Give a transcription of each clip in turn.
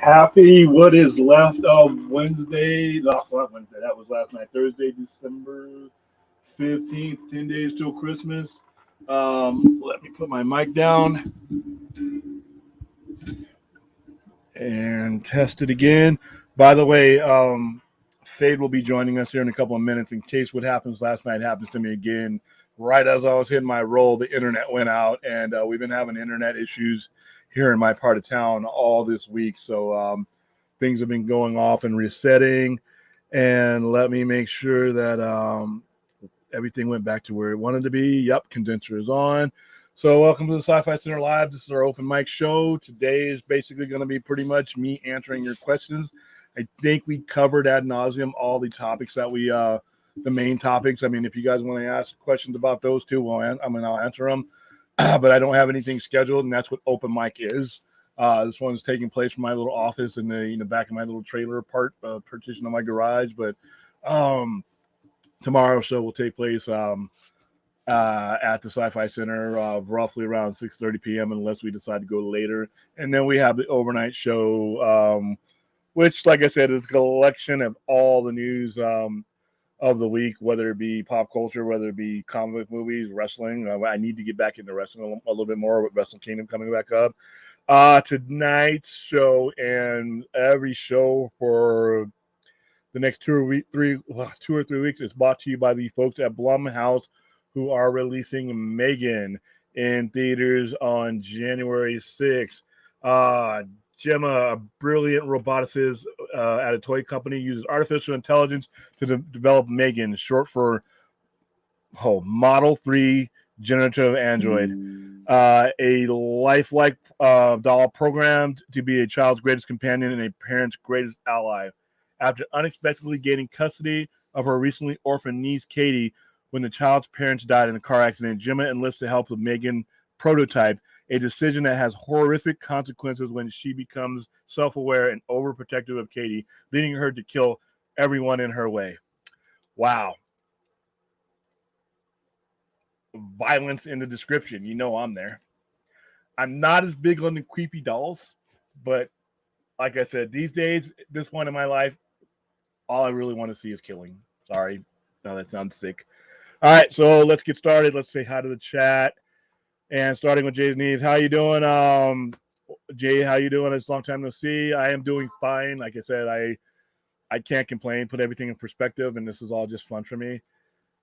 Happy what is left of Wednesday. Not Wednesday. That was last night. Thursday, December 15th. 10 days till Christmas. Let me put my mic down and test it again. By the way, Fade will be joining us here in a couple of minutes in case what happens last night happens to me again. Right as I was hitting my roll, the internet went out, and we've been having internet issues here in my part of town all this week. So things have been going off and resetting. And let me make sure that everything went back to where it wanted to be. Yep, condenser is on. So welcome to the Sci-Fi Center Live. This is our open mic show. Today is basically going to be pretty much me answering your questions. I think we covered ad nauseum all the topics that we the main topics. I mean, if you guys want to ask questions about those two, well, I'll answer them. But I don't have anything scheduled, and that's what open mic is. This one's taking place from my little office in the back of my little trailer partition of my garage. But tomorrow's show will take place at the Sci-Fi Center roughly around 6:30 p.m. unless we decide to go later. And then we have the overnight show, which, like I said, is a collection of all the news of the week, whether it be pop culture, whether it be comic movies, wrestling. I need to get back into wrestling a little bit more with Wrestle Kingdom coming back up. Tonight's show and every show for the next 2 or 3 weeks is brought to you by the folks at Blumhouse, who are releasing Megan in theaters on January 6th. Gemma, a brilliant roboticist at a toy company, uses artificial intelligence to develop Megan, short for Model 3 Generative Android. A lifelike doll programmed to be a child's greatest companion and a parent's greatest ally. After unexpectedly gaining custody of her recently orphaned niece, Katie, when the child's parents died in a car accident, Gemma enlists the help of Megan prototype, a decision that has horrific consequences when she becomes self-aware and overprotective of Katie, leading her to kill everyone in her way. Wow. Violence in the description. You know I'm there. I'm not as big on the creepy dolls, but like I said, these days, at this point in my life, all I really want to see is killing. Sorry. No, that sounds sick. All right, so let's get started. Let's say hi to the chat. And starting with Jay's Needs. How you doing? Jay, how you doing? It's a long time no see. I am doing fine. Like I said, I can't complain. Put everything in perspective, and this is all just fun for me.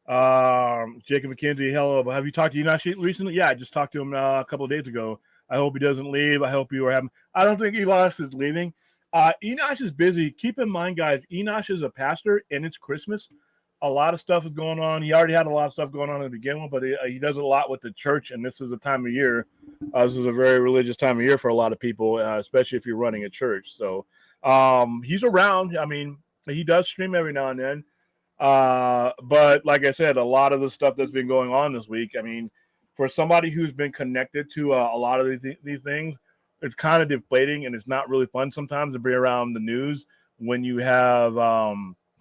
Jacob McKenzie, hello. Have you talked to Enosh recently? Yeah, I just talked to him a couple of days ago. I hope he doesn't leave. I hope you are having. I don't think Enosh is leaving. Enosh is busy. Keep in mind, guys, Enosh is a pastor, and it's Christmas. A lot of stuff is going on. He already had a lot of stuff going on to begin with, but he does a lot with the church, and this is a time of year. This is a very religious time of year for a lot of people, especially if you're running a church. So he's around. I mean, he does stream every now and then. But like I said, a lot of the stuff that's been going on this week, I mean, for somebody who's been connected to a lot of these things, it's kind of deflating, and it's not really fun sometimes to be around the news when you have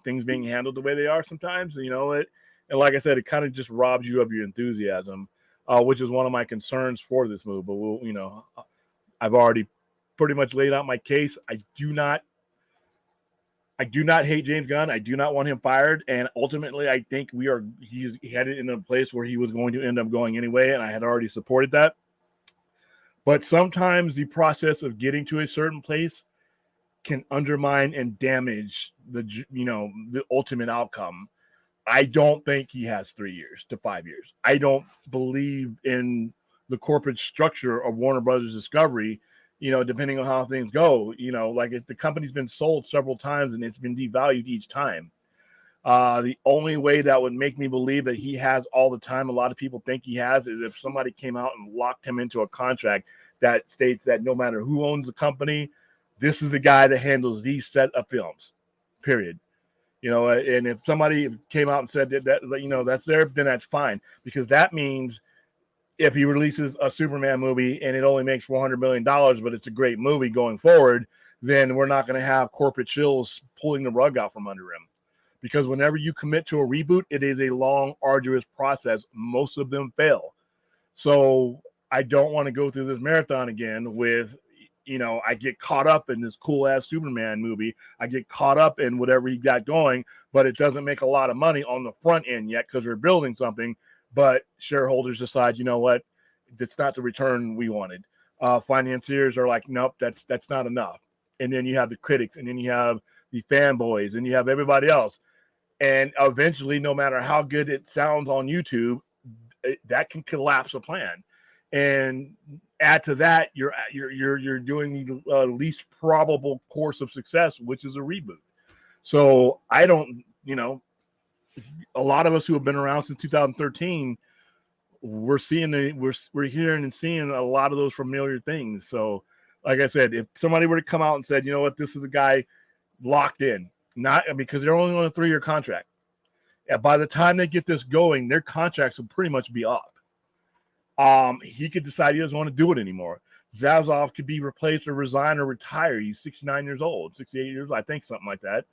things being handled the way they are sometimes, and like I said, it kind of just robs you of your enthusiasm, which is one of my concerns for this move. But I've already pretty much laid out my case. I do not hate James Gunn. I do not want him fired, and ultimately, I think he's headed in a place where he was going to end up going anyway, and I had already supported that. But sometimes the process of getting to a certain place can undermine and damage the ultimate outcome. I don't think he has 3 years to 5 years. I don't believe in the corporate structure of Warner Brothers Discovery, depending on how things go. Like if the company's been sold several times and it's been devalued each time. The only way that would make me believe that he has all the time a lot of people think he has is if somebody came out and locked him into a contract that states that no matter who owns the company, this is the guy that handles these set of films, period. And if somebody came out and said that that's there, then that's fine. Because that means if he releases a Superman movie and it only makes $400 million, but it's a great movie going forward, then we're not going to have corporate chills pulling the rug out from under him. Because whenever you commit to a reboot, it is a long, arduous process. Most of them fail. So I don't want to go through this marathon again with I get caught up in this cool ass Superman movie. I get caught up in whatever he got going, but it doesn't make a lot of money on the front end yet because we're building something. But shareholders decide, you know what, it's not the return we wanted. Financiers are like, nope, that's not enough. And then you have the critics, and then you have the fanboys, and you have everybody else. And eventually, no matter how good it sounds on YouTube, that can collapse a plan. And add to that, you're doing the least probable course of success, which is a reboot. So I don't, a lot of us who have been around since 2013, we're hearing and seeing a lot of those familiar things. So, like I said, if somebody were to come out and said, you know what, this is a guy locked in, not because they're only on a 3-year contract. And by the time they get this going, their contracts will pretty much be up. He could decide he doesn't want to do it anymore. Zaslav could be replaced or resign or retire. He's 69 years old, 68 years old, I think, something like that.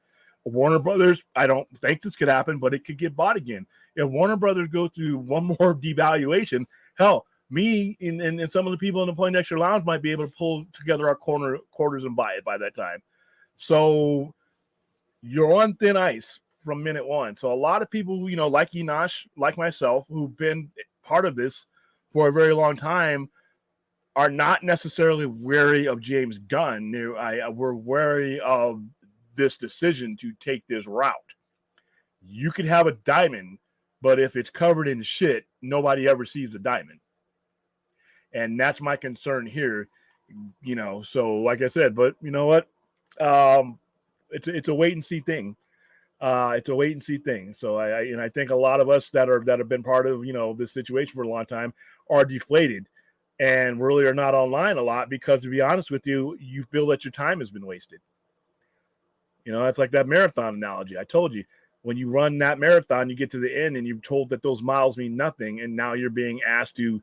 Warner Brothers, I don't think this could happen, but it could get bought again. If Warner Brothers go through one more devaluation, hell, me and some of the people in the Poindexter Lounge might be able to pull together our quarters and buy it by that time. So you're on thin ice from minute one. So a lot of people, like Enosh, like myself, who've been part of this for a very long time, are not necessarily wary of James Gunn. We're wary of this decision to take this route. You could have a diamond, but if it's covered in shit, nobody ever sees the diamond. And that's my concern here, So like I said, but you know what? It's a wait and see thing. It's a wait and see thing. So I think a lot of us that have been part of this situation for a long time are deflated, and really are not online a lot because, to be honest with you, you feel that your time has been wasted. It's like that marathon analogy. I told you, when you run that marathon, you get to the end and you're told that those miles mean nothing, and now you're being asked to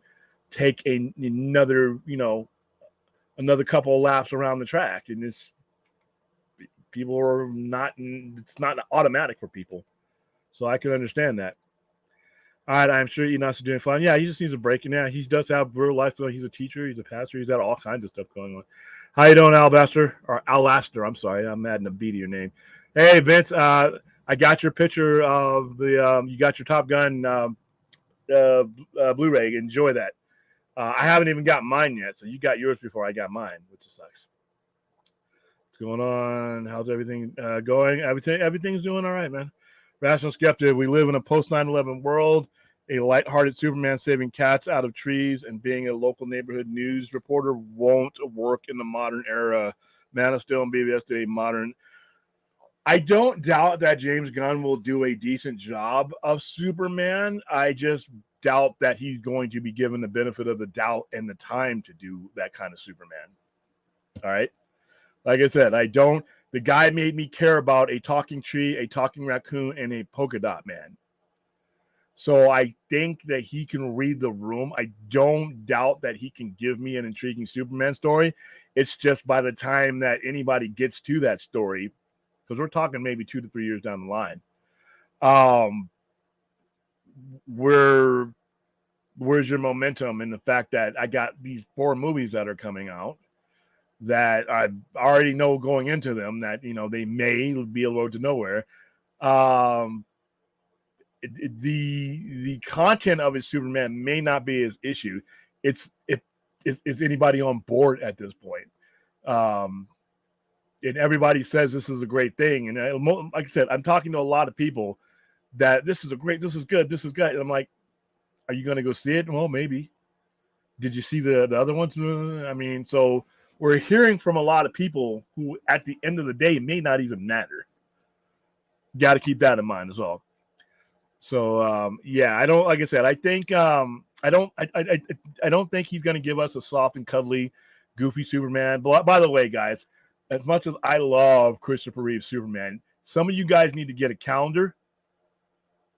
take another couple of laps around the track, and it's not automatic for people. So I can understand that. All right, I'm sure Enos is doing fine. Yeah, he just needs a break. And yeah, he does have real life. So he's a teacher, he's a pastor, he's got all kinds of stuff going on. How you doing, Alabaster? Or Alaster, I'm sorry. I'm adding a B to your name. Hey, Vince, I got your picture of you got your Top Gun Blu-ray. Enjoy that. I haven't even got mine yet, so you got yours before I got mine, which sucks. What's going on? How's everything going? Everything's doing all right, man. Rational Skeptic, we live in a post-9/11 world. A lighthearted Superman saving cats out of trees and being a local neighborhood news reporter won't work in the modern era. Man of Steel and BBS today, modern. I don't doubt that James Gunn will do a decent job of Superman. I just doubt that he's going to be given the benefit of the doubt and the time to do that kind of Superman. All right? Like I said, the guy made me care about a talking tree, a talking raccoon, and a polka dot man. So I think that he can read the room. I don't doubt that he can give me an intriguing Superman story. It's just by the time that anybody gets to that story, because we're talking maybe 2 to 3 years down the line, where's your momentum in the fact that I got these 4 movies that are coming out that I already know going into them that, they may be a road to nowhere. The content of his Superman may not be his issue. Is anybody on board at this point? And everybody says this is a great thing. And like I said, I'm talking to a lot of people that this is good. And I'm like, are you going to go see it? Well, maybe. Did you see the other ones? So we're hearing from a lot of people who at the end of the day may not even matter. Got to keep that in mind as well. So I don't, like I said, I think I don't think he's going to give us a soft and cuddly, goofy Superman. But by the way, guys, as much as I love Christopher Reeve's Superman, some of you guys need to get a calendar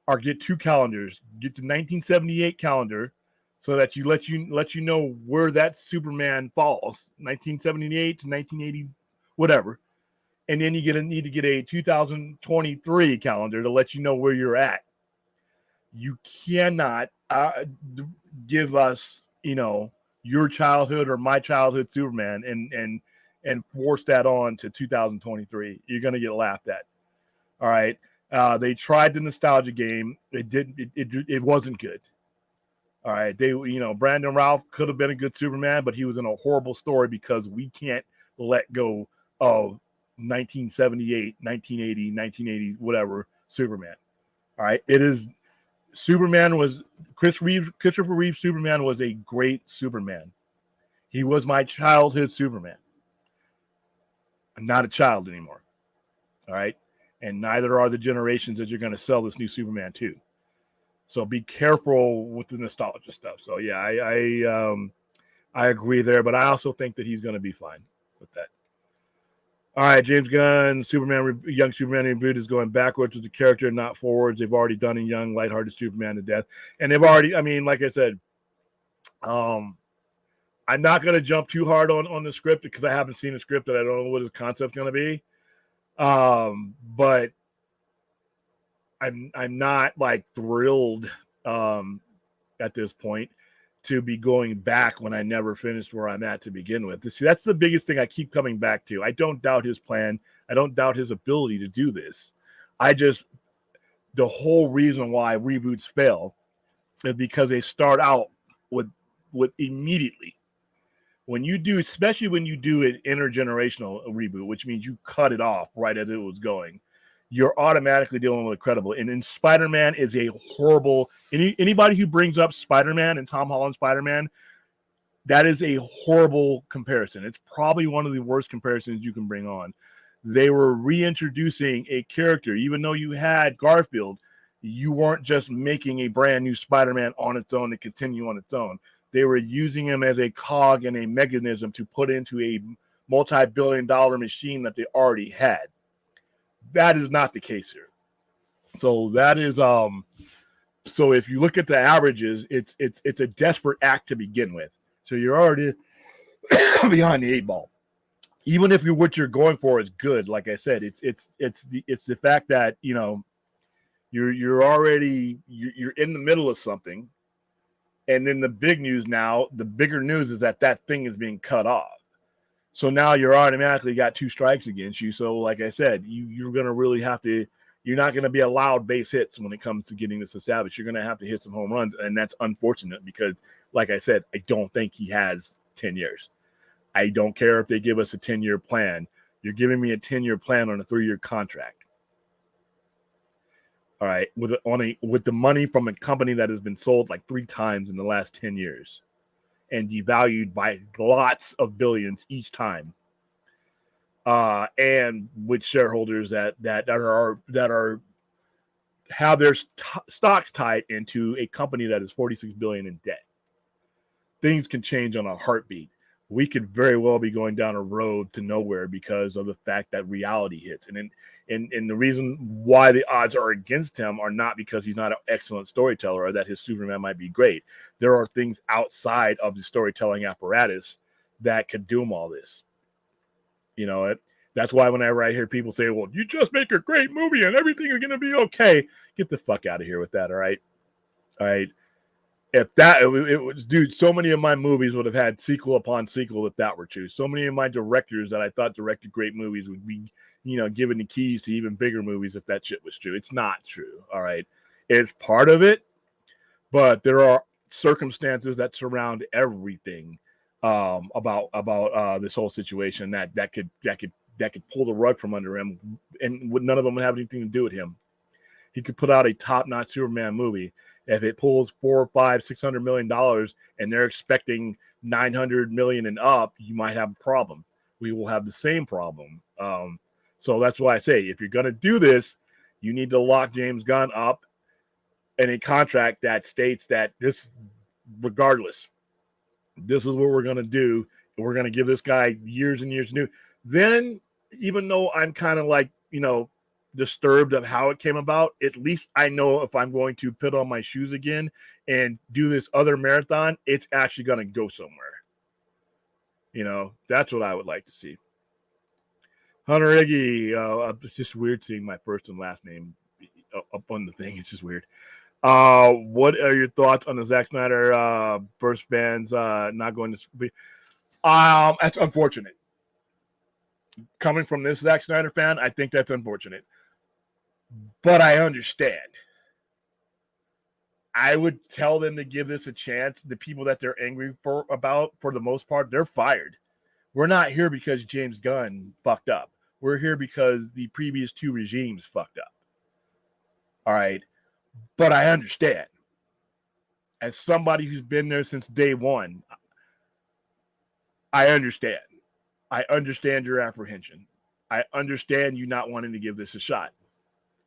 or get 2 calendars. Get the 1978 calendar so that let you know where that Superman falls, 1978 to 1980, whatever. And then you need to get a 2023 calendar to let you know where you're at. You cannot give us, your childhood or my childhood Superman and force that on to 2023. You're going to get laughed at. All right. They tried the nostalgia game. It didn't. It wasn't good. All right. Brandon Routh could have been a good Superman, but he was in a horrible story because we can't let go of 1978, 1980, 1980, whatever Superman. All right. It is Superman was Christopher Reeve Superman was a great Superman. He was my childhood Superman. I'm not a child anymore. All right. And neither are the generations that you're going to sell this new Superman to. So be careful with the nostalgia stuff. So yeah, I agree there, but I also think that he's going to be fine with that. All right, James Gunn, Young Superman reboot is going backwards with the character, not forwards. They've already done a young, lighthearted Superman to death, and they've already. I mean, like I said, I'm not going to jump too hard on the script because I haven't seen the script and I don't know what his concept's going to be. But I'm not like thrilled at this point to be going back when I never finished where I'm at to begin with. See, that's the biggest thing I keep coming back to. I don't doubt his plan. I don't doubt his ability to do this. The whole reason why reboots fail is because they start out with immediately. When you do, especially when you do an intergenerational reboot, which means you cut it off right as it was going, you're automatically dealing with credible. And then Spider-Man is a horrible. Anybody who brings up Spider-Man and Tom Holland Spider-Man, that is a horrible comparison. It's probably one of the worst comparisons you can bring on. They were reintroducing a character, even though you had Garfield. You weren't just making a brand new Spider-Man on its own to continue on its own. They were using him as a cog and a mechanism to put into a multi-billion-dollar machine that they already had. That is not the case here. So that is so if you look at the averages, it's a desperate act to begin with. So you're already behind the eight ball. Even if what you're going for is good, like I said, it's the fact that you're in the middle of something, and then the bigger news is that thing is being cut off. So now you're automatically got two strikes against you. So like I said, you're going to really have to, you're not going to be allowed base hits when it comes to getting this established. You're going to have to hit some home runs. And that's unfortunate because, like I said, I don't think he has 10 years. I don't care if they give us a 10-year plan. You're giving me a 10-year plan on a 3-year contract. All right. With the money from a company that has been sold like 3 times in the last 10 years. And devalued by lots of billions each time, and with shareholders that have their stocks tied into a company that is $46 billion in debt. Things can change on a heartbeat. We could very well be going down a road to nowhere because of the fact that reality hits. And the reason why the odds are against him are not because he's not an excellent storyteller or that his Superman might be great. There are things outside of the storytelling apparatus that could doom all this. That's why whenever I hear people say, well, you just make a great movie and everything is going to be okay. Get the fuck out of here with that. All right. All right. If that it was, dude, so many of my movies would have had sequel upon sequel if that were true. So many of my directors that I thought directed great movies would be, given the keys to even bigger movies if that shit was true. It's not true. All right. It's part of it, but there are circumstances that surround everything about this whole situation that could pull the rug from under him, and none of them would have anything to do with him. He could put out a top-notch Superman movie. If it pulls $400, $500, $600 million and they're expecting $900 million and up, you might have a problem. We will have the same problem. So that's why I say, if you're going to do this, you need to lock James Gunn up in a contract that states that this, regardless, this is what we're going to do. And we're going to give this guy years and years to do. Then, even though I'm kind of like, disturbed of how it came about, at least I know if I'm going to put on my shoes again and do this other marathon, it's actually going to go somewhere. That's what I would like to see. Hunter Iggy, it's just weird seeing my first and last name up on the thing. It's just weird. What are your thoughts on the Zack Snyder burst fans not going to be? That's unfortunate. Coming from this Zack Snyder fan, I think that's unfortunate. But I understand. I would tell them to give this a chance. The people that they're angry about, for the most part, they're fired. We're not here because James Gunn fucked up. We're here because the previous two regimes fucked up. All right. But I understand. As somebody who's been there since day one, I understand. I understand your apprehension. I understand you not wanting to give this a shot.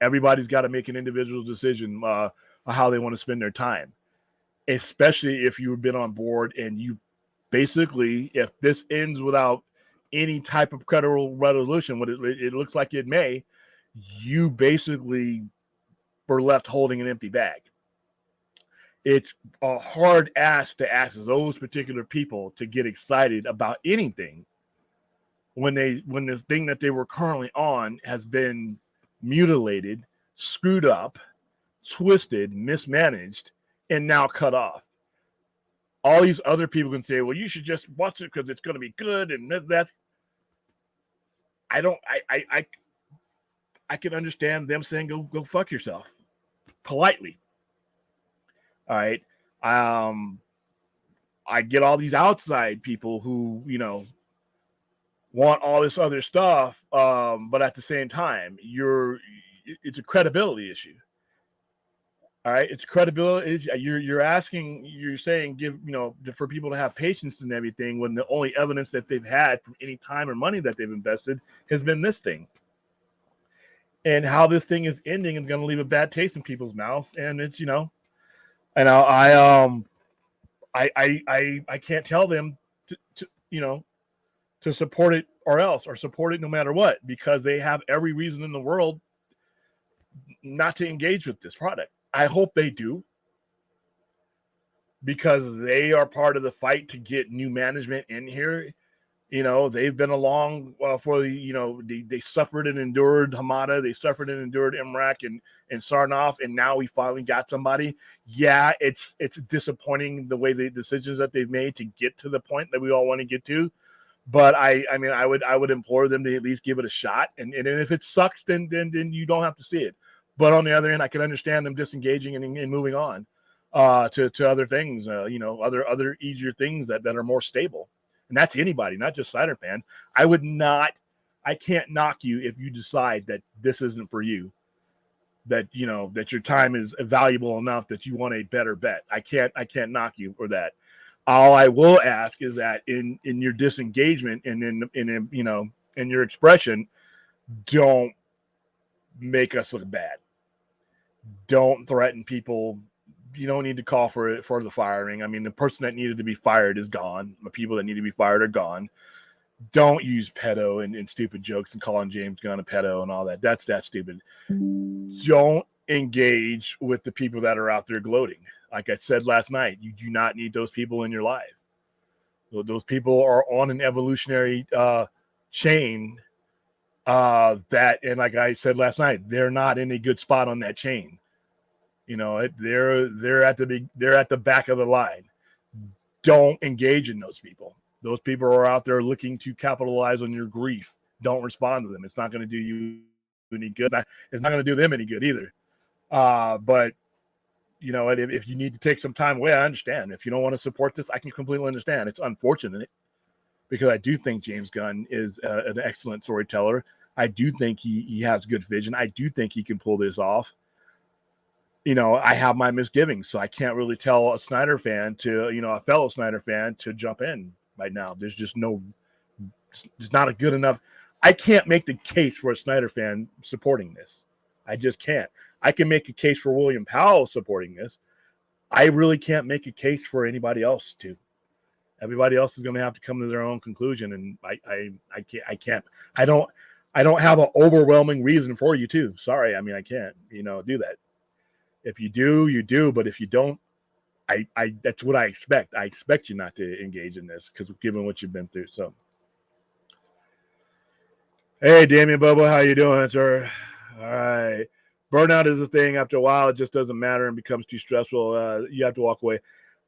Everybody's got to make an individual decision on how they want to spend their time, especially if you've been on board and you basically, if this ends without any type of credible resolution, what it looks like it may, you basically were left holding an empty bag. It's a hard ask to ask those particular people to get excited about anything when this thing that they were currently on has been mutilated, screwed up, twisted, mismanaged, and now cut off. All these other people can say, well, you should just watch it because it's going to be good, and that. I can understand them saying, go fuck yourself, politely. All right. I get all these outside people who, want all this other stuff, but at the same time, it's a credibility issue. All right, it's credibility. You're saying for people to have patience and everything when the only evidence that they've had from any time or money that they've invested has been this thing. And how this thing is ending is going to leave a bad taste in people's mouths. And it's, and I can't tell them to support it or support it no matter what, because they have every reason in the world not to engage with this product. I hope they do, because they are part of the fight to get new management in here. They've been along for they suffered and endured Hamada, they suffered and endured Imrak and Sarnoff, and now we finally got somebody. Yeah, it's disappointing the way the decisions that they've made to get to the point that we all want to get to. But I would implore them to at least give it a shot. And if it sucks, then you don't have to see it. But on the other end, I can understand them disengaging and moving on to other things, other easier things that are more stable. And that's anybody, not just Snyder fan. I can't knock you if you decide that this isn't for you, that your time is valuable enough that you want a better bet. I can't knock you for that. All I will ask is that in your disengagement and in your expression, don't make us look bad. Don't threaten people. You don't need to call for the firing. I mean, the person that needed to be fired is gone. The people that need to be fired are gone. Don't use pedo and stupid jokes and calling James Gunn a pedo and all that. That's stupid. Don't engage with the people that are out there gloating. Like I said last night, you do not need those people in your life. Those people are on an evolutionary chain and like I said last night, they're not in a good spot on that chain. They're at the back of the line. Don't engage in those people. Those people are out there looking to capitalize on your grief. Don't respond to them. It's not going to do you any good. It's not going to do them any good either. But if you need to take some time away, I understand. If you don't want to support this, I can completely understand. It's unfortunate, because I do think James Gunn is an excellent storyteller. I do think he has good vision. I do think he can pull this off. I have my misgivings, so I can't really tell a Snyder fan a fellow Snyder fan to jump in right now. There's just it's not a good enough. I can't make the case for a Snyder fan supporting this. I just can't. I can make a case for William Powell supporting this. I really can't make a case for anybody else to. Everybody else is going to have to come to their own conclusion, and I can't. I don't have an overwhelming reason for you to. Sorry, I can't do that. If you do, you do. But if you don't, I that's what I expect. I expect you not to engage in this, because given what you've been through. So, hey, Damien Bubba, how you doing, sir? All right. Burnout is a thing. After a while, it just doesn't matter and becomes too stressful. You have to walk away.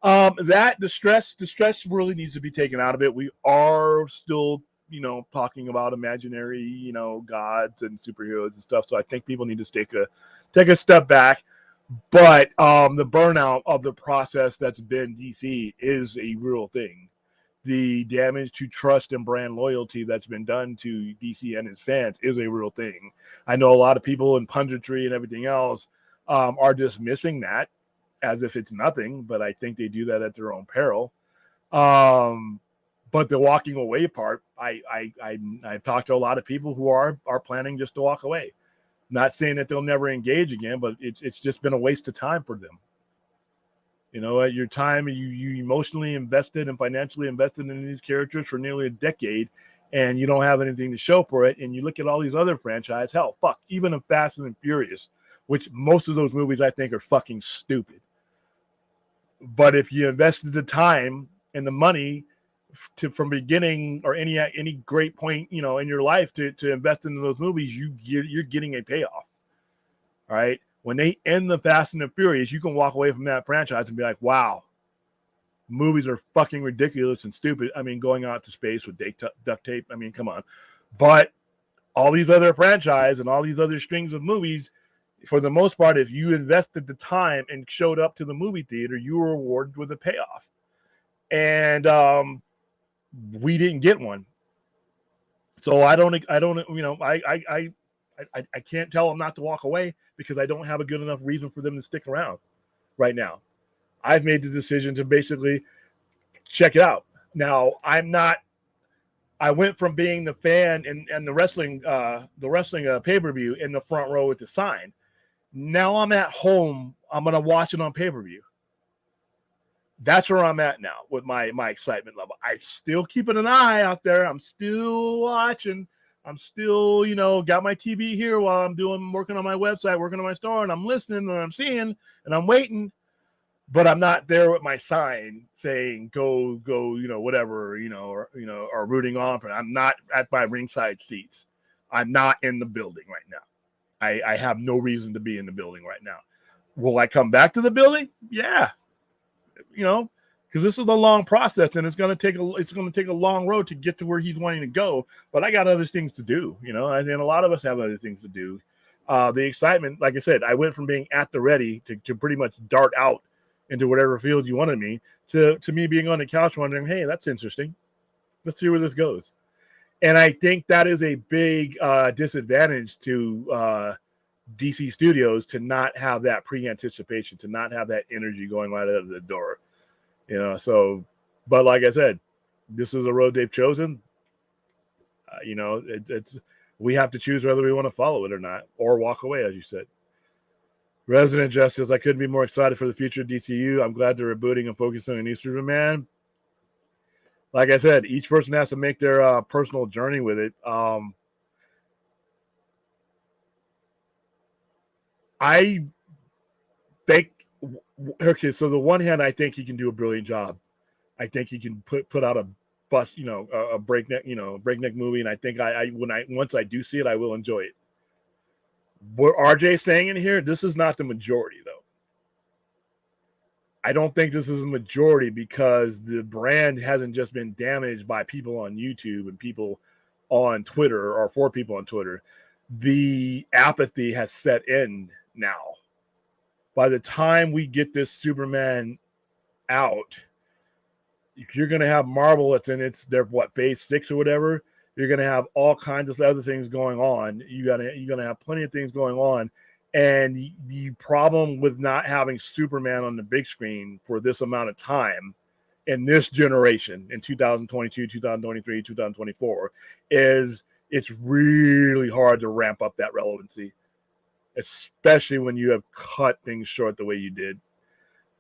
The stress really needs to be taken out of it. We are still, talking about imaginary, gods and superheroes and stuff. So I think people need to take a step back. But the burnout of the process that's been DC is a real thing. The damage to trust and brand loyalty that's been done to DC and its fans is a real thing. I know a lot of people in punditry and everything else are dismissing that as if it's nothing, but I think they do that at their own peril. But the walking away part, I've talked to a lot of people who are planning just to walk away. Not saying that they'll never engage again, but it's just been a waste of time for them. At your time, you emotionally invested and financially invested in these characters for nearly a decade, and you don't have anything to show for it. And you look at all these other franchises, hell, fuck, even in Fast and Furious, which most of those movies I think are fucking stupid. But if you invested the time and the money from beginning or any great point, in your life to invest into those movies, you're getting a payoff. All right. When they end the Fast and the Furious, you can walk away from that franchise and be like, wow, movies are fucking ridiculous and stupid. I mean, going out to space with duct tape. I mean, come on. But all these other franchises and all these other strings of movies, for the most part, if you invested the time and showed up to the movie theater, you were rewarded with a payoff. And we didn't get one. So I can't tell them not to walk away because I don't have a good enough reason for them to stick around right now. I've made the decision to basically check it out. Now, I went from being the fan and the wrestling pay-per-view in the front row with the sign. Now I'm at home. I'm going to watch it on pay-per-view. That's where I'm at now with my excitement level. I'm still keeping an eye out there. I'm still watching. I'm still, got my TV here while I'm working on my website, working on my store, and I'm listening and I'm seeing and I'm waiting, but I'm not there with my sign saying go, whatever, or rooting on. But I'm not at my ringside seats. I'm not in the building right now. I have no reason to be in the building right now. Will I come back to the building? Yeah, because this is a long process and it's going to take a long road to get to where he's wanting to go. But I got other things to do, and a lot of us have other things to do. The excitement, like I said, I went from being at the ready to pretty much dart out into whatever field you wanted me to me being on the couch wondering, hey, that's interesting. Let's see where this goes. And I think that is a big disadvantage to DC Studios to not have that pre-anticipation, to not have that energy going right out of the door. So, but like I said, this is a road they've chosen. We have to choose whether we want to follow it or not, or walk away, as you said. Resident Justice, I couldn't be more excited for the future of DCU. I'm glad they're rebooting and focusing on East Superman. Like I said, each person has to make their personal journey with it. I think, okay, so the one hand, I think he can do a brilliant job. I think he can put out a a breakneck movie, and I think once I do see it, I will enjoy it. What RJ's saying in here, this is not the majority, though. I don't think this is a majority because the brand hasn't just been damaged by people on YouTube and people on Twitter or for people on Twitter. The apathy has set in now. By the time we get this Superman out, you're going to have Marvel that's in their phase 6 or whatever. You're going to have all kinds of other things going on. You're going to have plenty of things going on. And the problem with not having Superman on the big screen for this amount of time in this generation, in 2022, 2023, 2024, is it's really hard to ramp up that relevancy, especially when you have cut things short the way you did.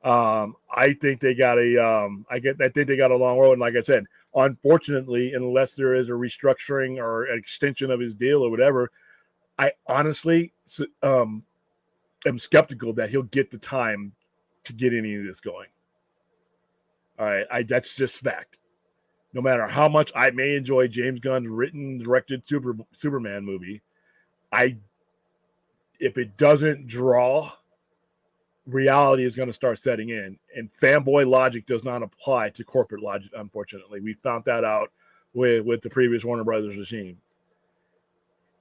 I think they got I think they got a long road. And like I said, unfortunately, unless there is a restructuring or an extension of his deal or whatever, I honestly am skeptical that he'll get the time to get any of this going. All right, that's just fact. No matter how much I may enjoy James Gunn's written, directed Superman movie, if it doesn't draw, reality is going to start setting in, and fanboy logic does not apply to corporate logic. Unfortunately, we found that out with the previous Warner Brothers regime.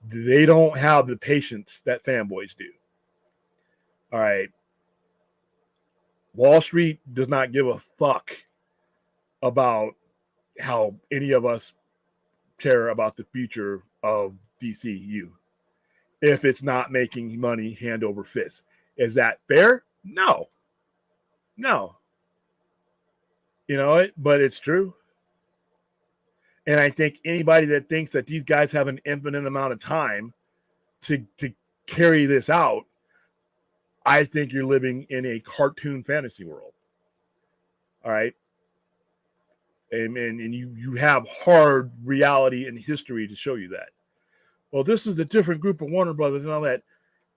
They don't have the patience that fanboys do. All right. Wall Street does not give a fuck about how any of us care about the future of DCU if it's not making money hand over fist. Is that fair? No. You know it, but it's true. And I think anybody that thinks that these guys have an infinite amount of time to carry this out, I think you're living in a cartoon fantasy world. All right. And you have hard reality and history to show you that. Well, this is a different group of Warner Brothers and all that.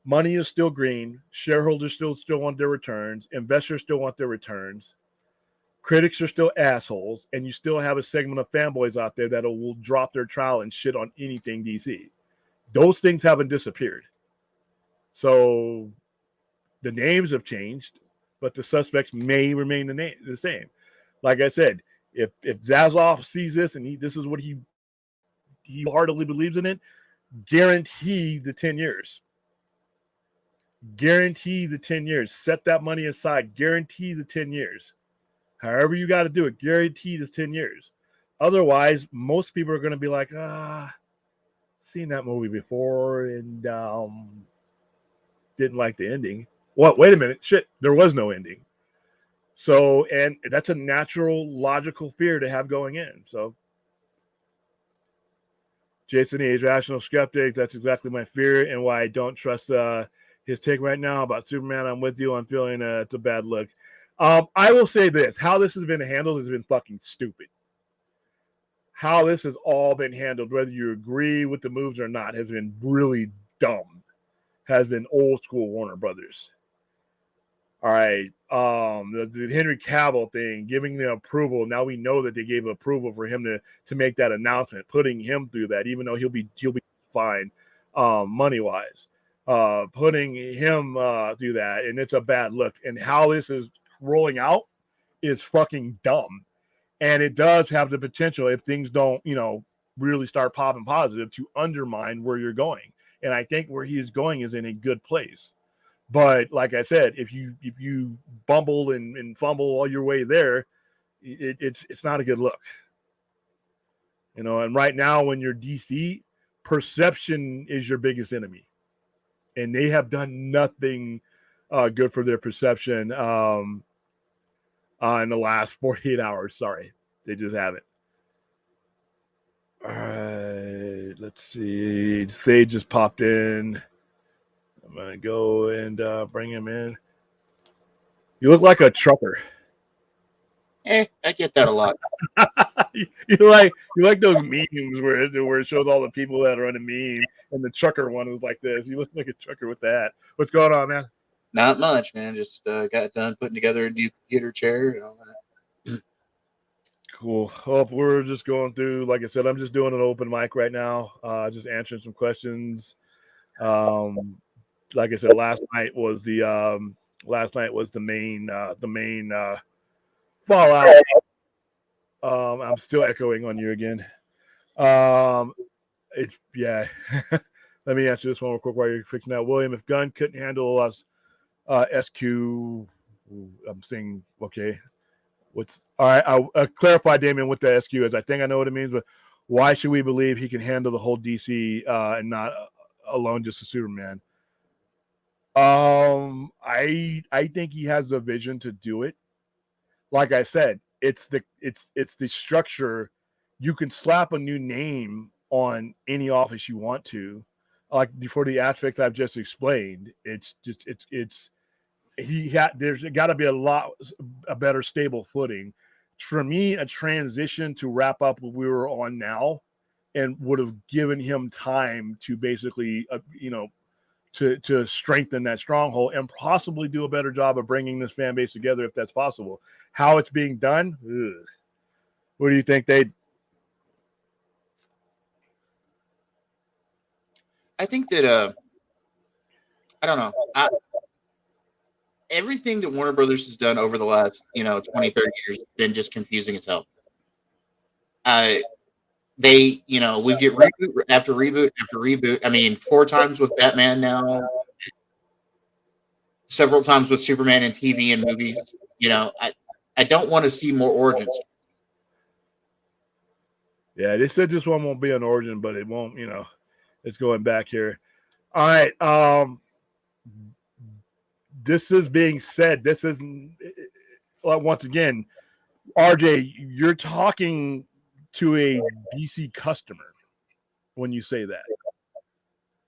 Money is still green. Shareholders still want their returns. Investors still want their returns. Critics are still assholes. And you still have a segment of fanboys out there that will drop their trowel and shit on anything DC. Those things haven't disappeared. So the names have changed, but the suspects may remain the same. Like I said, if Zaslav sees this and this is what he heartily believes in it, guarantee the 10 years. Guarantee the 10 years. Set that money aside. Guarantee the 10 years. However you got to do it, guarantee this 10 years. Otherwise, most people are going to be like, seen that movie before and didn't like the ending. What? Wait a minute. Shit, there was no ending. So, and that's a natural, logical fear to have going in. So, Jason E. Rational Skeptic, that's exactly my fear and why I don't trust his take right now about Superman. I'm with you. I'm feeling it's a bad look. I will say this. How this has been handled has been fucking stupid. How this has all been handled, whether you agree with the moves or not, has been really dumb. Has been old school Warner Brothers. All right. The Henry Cavill thing, giving the approval. Now we know that they gave approval for him to make that announcement, putting him through that, even though he'll be fine money wise. Putting him through that, and it's a bad look. And how this is rolling out is fucking dumb. And it does have the potential, if things don't, really start popping positive, to undermine where you're going. And I think where he is going is in a good place. But like I said, if you bumble and fumble all your way there, it's not a good look. And right now when you're DC, perception is your biggest enemy. And they have done nothing good for their perception in the last 48 hours. Sorry, they just haven't. All right, let's see. Sage just popped in. I'm going to go and bring him in. You look like a trucker. I get that a lot. you like those memes where it shows all the people that are on a meme, and the trucker one is like this. You look like a trucker with that. What's going on, man? Not much, man. Just got done putting together a new computer chair and all that. Cool. Well, we're just going through, like I said, I'm just doing an open mic right now, just answering some questions. Like I said, last night was the main fallout. I'm still echoing on you again. It's yeah. Let me answer this one real quick while you're fixing that. William, if Gunn couldn't handle us, SQ, I'm saying okay. What's all right? I'll clarify, Damien, what the SQ is. I think I know what it means, but why should we believe he can handle the whole DC and not alone just a Superman? I think he has the vision to do it. Like I said, it's the structure. You can slap a new name on any office you want to, like for the aspects I've just explained. It's just there's got to be a better stable footing. For me, a transition to wrap up what we were on now, and would have given him time to basically, to strengthen that stronghold and possibly do a better job of bringing this fan base together if that's possible. How it's being done, ugh. What do you think I think that I don't know. Everything that Warner Brothers has done over the last 20, 30 years has been just confusing as hell. We get reboot after reboot after reboot. I mean, 4 times with Batman now, several times with Superman and TV and movies. I don't want to see more origins. Yeah, they said this one won't be an origin, but it won't. It's going back here. All right. This is being said. This is once again, RJ. You're talking to a DC customer when you say that.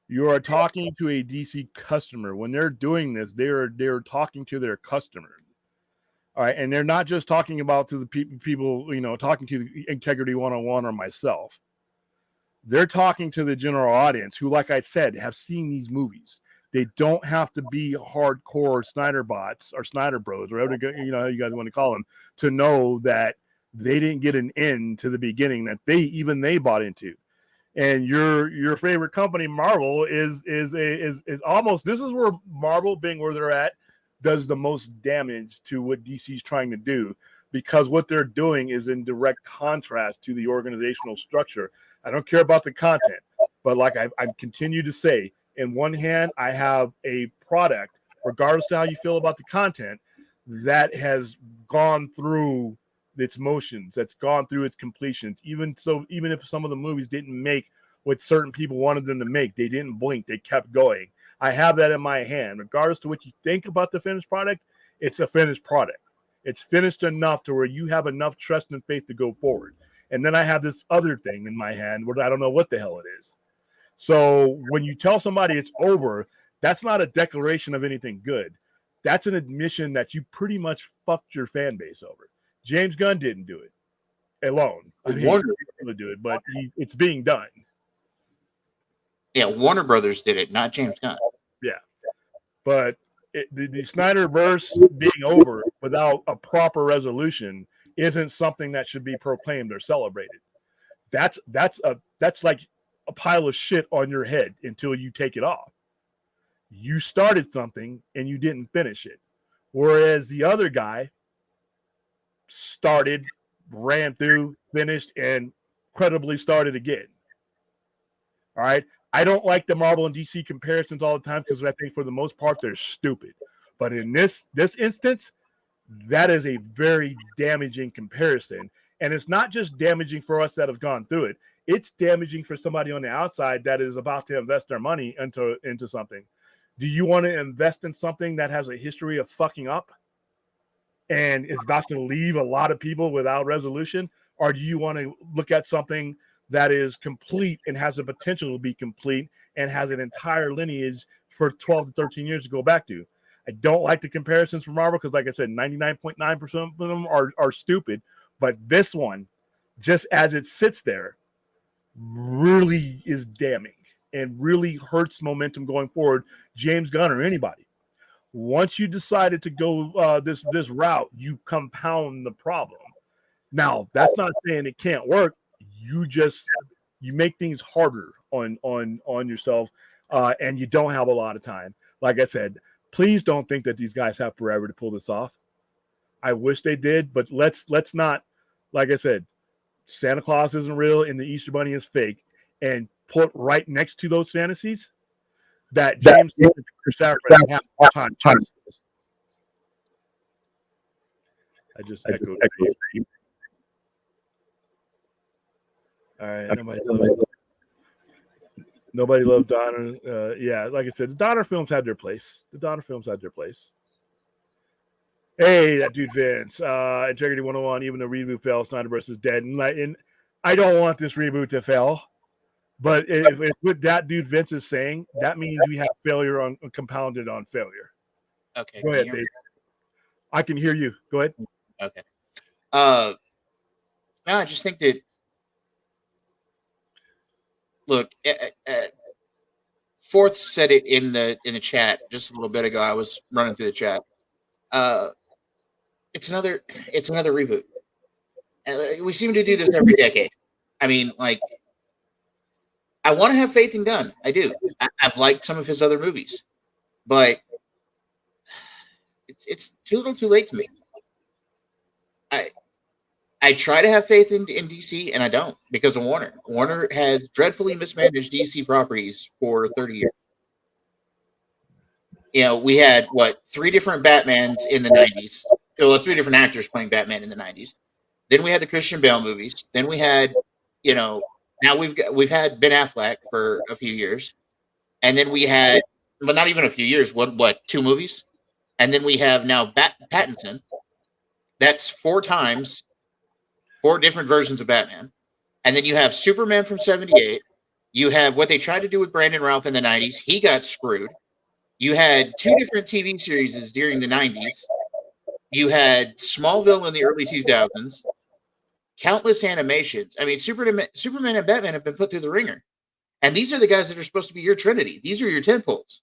You are talking to a DC customer. When they're doing this, they're talking to their customer. All right, and they're not just talking about to the people, talking to the Integrity 101 or myself. They're talking to the general audience who, like I said, have seen these movies. They don't have to be hardcore Snyder bots or Snyder bros, or whatever how you guys want to call them, to know that they didn't get an end to the beginning that they bought into. And your favorite company, Marvel, is almost, this is where Marvel, being where they're at, does the most damage to what DC's trying to do, because what they're doing is in direct contrast to the organizational structure. I don't care about the content, but like I continue to say, in one hand, I have a product, regardless of how you feel about the content, that has gone through its motions, that's gone through its completions. Even if some of the movies didn't make what certain people wanted them to make, they didn't blink, they kept going. I have that in my hand. Regardless to what you think about the finished product, it's a finished product. It's finished enough to where you have enough trust and faith to go forward. And then I have this other thing in my hand where I don't know what the hell it is. So when you tell somebody it's over, that's not a declaration of anything good. That's an admission that you pretty much fucked your fan base over. James Gunn didn't do it alone. I mean, he wanted to do it, but it's being done. Yeah, Warner Brothers did it, not James Gunn. Yeah, but the Snyderverse being over without a proper resolution isn't something that should be proclaimed or celebrated. That's like a pile of shit on your head until you take it off. You started something and you didn't finish it, whereas the other guy started, ran through, finished, and credibly started again. All right. I don't like the Marvel and DC comparisons all the time because I think for the most part they're stupid. But in this instance, that is a very damaging comparison. And it's not just damaging for us that have gone through it. It's damaging for somebody on the outside that is about to invest their money into something. Do you want to invest in something that has a history of fucking up and is about to leave a lot of people without resolution? Or do you want to look at something that is complete and has the potential to be complete and has an entire lineage for 12 to 13 years to go back to? I don't like the comparisons from Marvel because, like I said, 99.9% of them are stupid. But this one, just as it sits there, really is damning and really hurts momentum going forward, James Gunn or anybody. Once you decided to go this route, you compound the problem. Now, that's not saying it can't work. You make things harder on yourself, and you don't have a lot of time. Like I said, please don't think that these guys have forever to pull this off. I wish they did, but let's not. Like I said, Santa Claus isn't real and the Easter Bunny is fake, and put right next to those fantasies that James Stafford have time. I just echoed. All right, nobody loved Donner. Yeah, like I said, the Donner films had their place. Hey, that dude Vince, Integrity 101, even the reboot fails, Snyderverse is dead. And I don't want this reboot to fail. But if what that dude Vince is saying, that means we have failure compounded on failure. Okay. Go ahead, Dave. I can hear you. Go ahead. Okay. No, I just think that, look, Fourth said it in the chat just a little bit ago. I was running through the chat. It's another reboot. We seem to do this every decade. I mean, like, I want to have faith in Gunn. I do. I've liked some of his other movies. but it's too little too late to me. I try to have faith in DC, and I don't, because of Warner. Warner has dreadfully mismanaged DC properties for 30 years. You know, we had, 3 different Batmans in the 90s. Well, 3 different actors playing Batman in the 90s. Then we had the Christian Bale movies. Then we had, now we've had Ben Affleck for a few years. And then we had, well, not even a few years, 2 movies? And then we have now Pattinson. That's 4 times, 4 different versions of Batman. And then you have Superman from 78. You have what they tried to do with Brandon Routh in the 90s. He got screwed. You had 2 different TV series during the 90s. You had Smallville in the early 2000s. Countless animations. I mean, Superman and Batman have been put through the ringer. And these are the guys that are supposed to be your trinity. These are your tentpoles.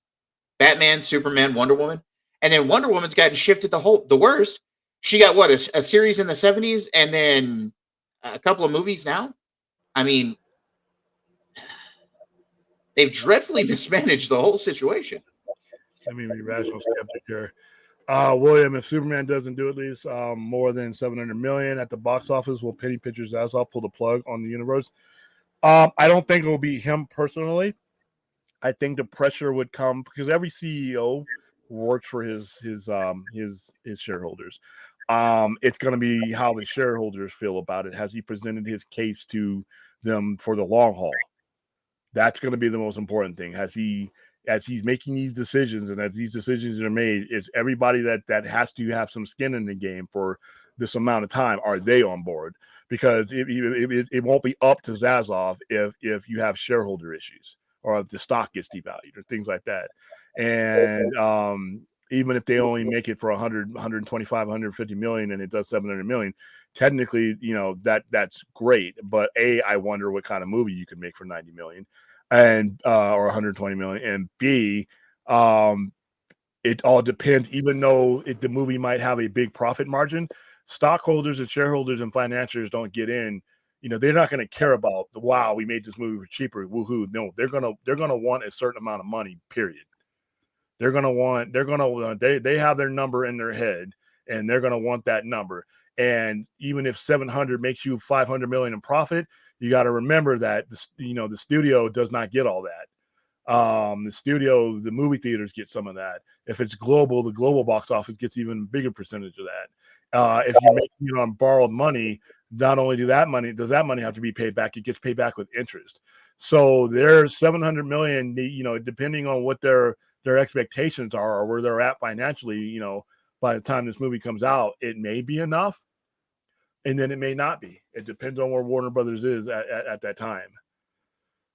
Batman, Superman, Wonder Woman. And then Wonder Woman's gotten shifted the worst. She got a series in the 70s and then a couple of movies now. I mean, they've dreadfully mismanaged the whole situation. I mean, be rational skeptic here. William, if Superman doesn't do at least more than 700 million at the box office, will Penny Pictures as I'll pull the plug on the universe? I don't think it will be him personally. I think the pressure would come because every CEO works for his shareholders. It's going to be how the shareholders feel about it. Has he presented his case to them for the long haul? That's going to be the most important thing. As he's making these decisions, and as these decisions are made, is everybody that has to have some skin in the game for this amount of time, are they on board? Because it won't be up to Zaslav if you have shareholder issues or if the stock gets devalued or things like that. And even if they only make it for 100, 125, 150 million and it does 700 million, technically, that's great. But I wonder what kind of movie you could make for 90 million and or 120 million. And B, it all depends. Even though the movie might have a big profit margin, stockholders and shareholders and financiers don't get in. They're not going to care about wow, we made this movie for cheaper. Woohoo! No, they're gonna want a certain amount of money. Period. They have their number in their head, and they're going to want that number. And even if 700 makes you 500 million in profit, you got to remember that the studio does not get all that. The movie theaters get some of that. If it's global, the global box office gets even bigger percentage of that. If you're making it on borrowed money, not only does that money have to be paid back, it gets paid back with interest. So there's 700 million, depending on what their expectations are or where they're at financially, by the time this movie comes out, it may be enough. And then it may not be. It depends on where Warner Brothers is at that time.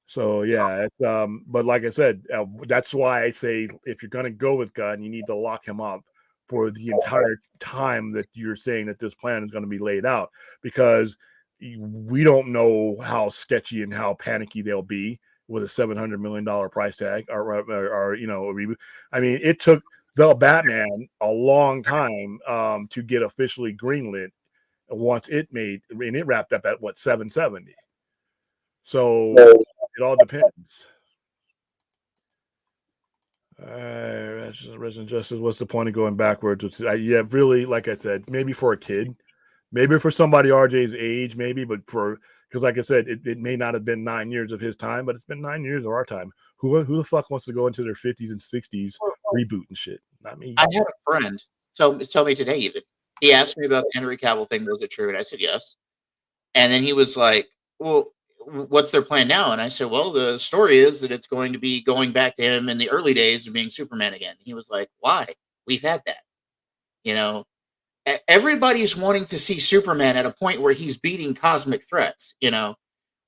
So, yeah. But like I said, that's why I say if you're going to go with Gunn, you need to lock him up for the entire time that you're saying that this plan is going to be laid out, because we don't know how sketchy and how panicky they'll be with a $700 million price tag or a reboot. I mean, it took the Batman a long time to get officially greenlit once it wrapped up at 770. So it all depends. Resident Justice, what's the point of going backwards? Really, like I said, maybe for a kid, maybe for somebody RJ's age, maybe, but because like I said, it may not have been 9 years of his time, but it's been 9 years of our time. Who the fuck wants to go into their 50s and 60s reboot and shit? Not me. I had a friend tell me today even. He asked me about the Henry Cavill thing. Was it true? And I said yes. And then he was like, well, what's their plan now? And I said, well, the story is that it's going to be going back to him in the early days of being Superman again. He was like, why? We've had that. Everybody's wanting to see Superman at a point where he's beating cosmic threats.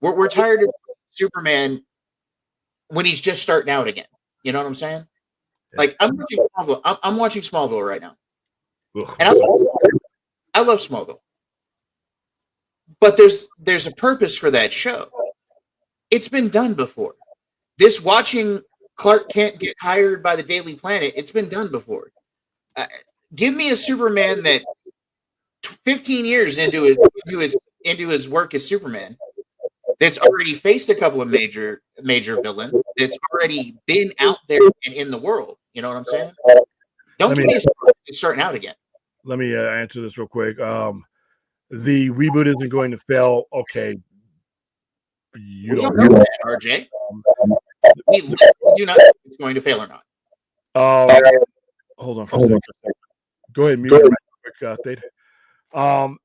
We're tired of Superman when he's just starting out again. You know what I'm saying? Yeah. Like I'm watching Smallville. I'm watching Smallville right now, and I love Smallville. But there's a purpose for that show. It's been done before. This watching Clark Kent get hired by the Daily Planet, it's been done before. Give me a Superman that 15 years into his work as Superman that's already faced a couple of major villains, that's already been out there and in the world. You know what I'm saying? Don't give me a starting out again. Let me answer this real quick. The reboot isn't going to fail. Okay. We don't know that, RJ. We do not know if it's going to fail or not. Hold on for a second. Go ahead and mute it right quick,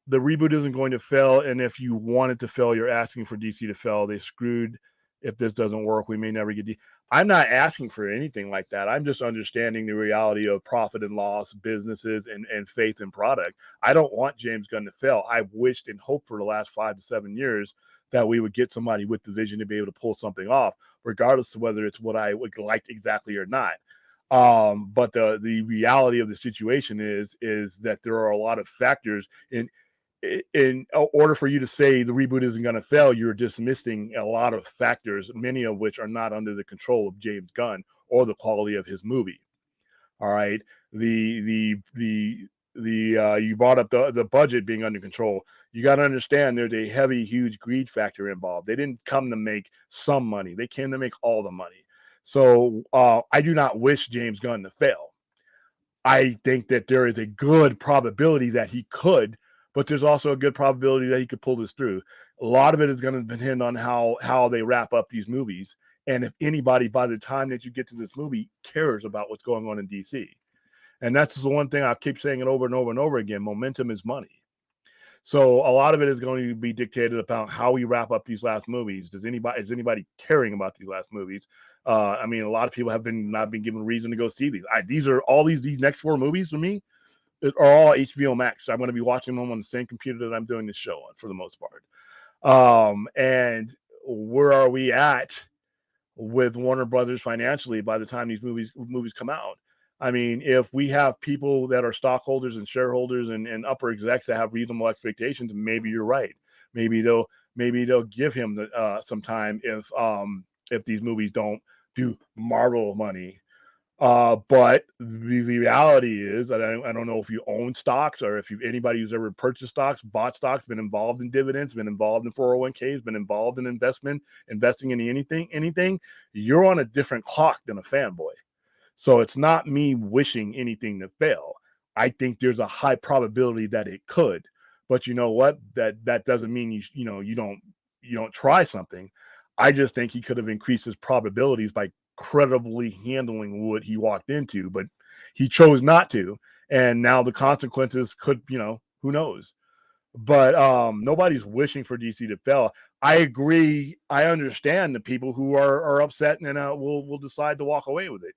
the reboot isn't going to fail, and if you want it to fail, you're asking for DC to fail. They screwed. If this doesn't work, we may never get I'm not asking for anything like that. I'm just understanding the reality of profit and loss, businesses, and faith in product. I don't want James Gunn to fail. I've wished and hoped for the last 5 to 7 years that we would get somebody with the vision to be able to pull something off, regardless of whether it's what I would like exactly or not. But the reality of the situation is that there are a lot of factors in order for you to say the reboot isn't going to fail. You're dismissing a lot of factors, many of which are not under the control of James Gunn or the quality of his movie. All right. You brought up the budget being under control. You got to understand there's a heavy, huge greed factor involved. They didn't come to make some money. They came to make all the money. So I do not wish James Gunn to fail. I think that there is a good probability that he could, but there's also a good probability that he could pull this through. A lot of it is going to depend on how they wrap up these movies. And if anybody, by the time that you get to this movie, cares about what's going on in DC. And that's the one thing I keep saying it over and over and over again. Momentum is money. So a lot of it is going to be dictated about how we wrap up these last movies. Is anybody caring about these last movies? I mean, a lot of people have not been given reason to go see these. These next 4 movies for me are all HBO Max. I'm going to be watching them on the same computer that I'm doing this show on for the most part. And where are we at with Warner Brothers financially by the time these movies come out? I mean, if we have people that are stockholders and shareholders and upper execs that have reasonable expectations, maybe you're right. Maybe they'll give him some time if these movies don't do Marvel money. But the reality is, I don't know if you own stocks or if anybody who's ever purchased stocks, bought stocks, been involved in dividends, been involved in 401ks, been involved in investing in anything. You're on a different clock than a fanboy. So it's not me wishing anything to fail. I think there's a high probability that it could, but you know what? That doesn't mean you don't try something. I just think he could have increased his probabilities by credibly handling what he walked into, but he chose not to. And now the consequences could, who knows? But nobody's wishing for DC to fail. I agree. I understand the people who are upset and will decide to walk away with it.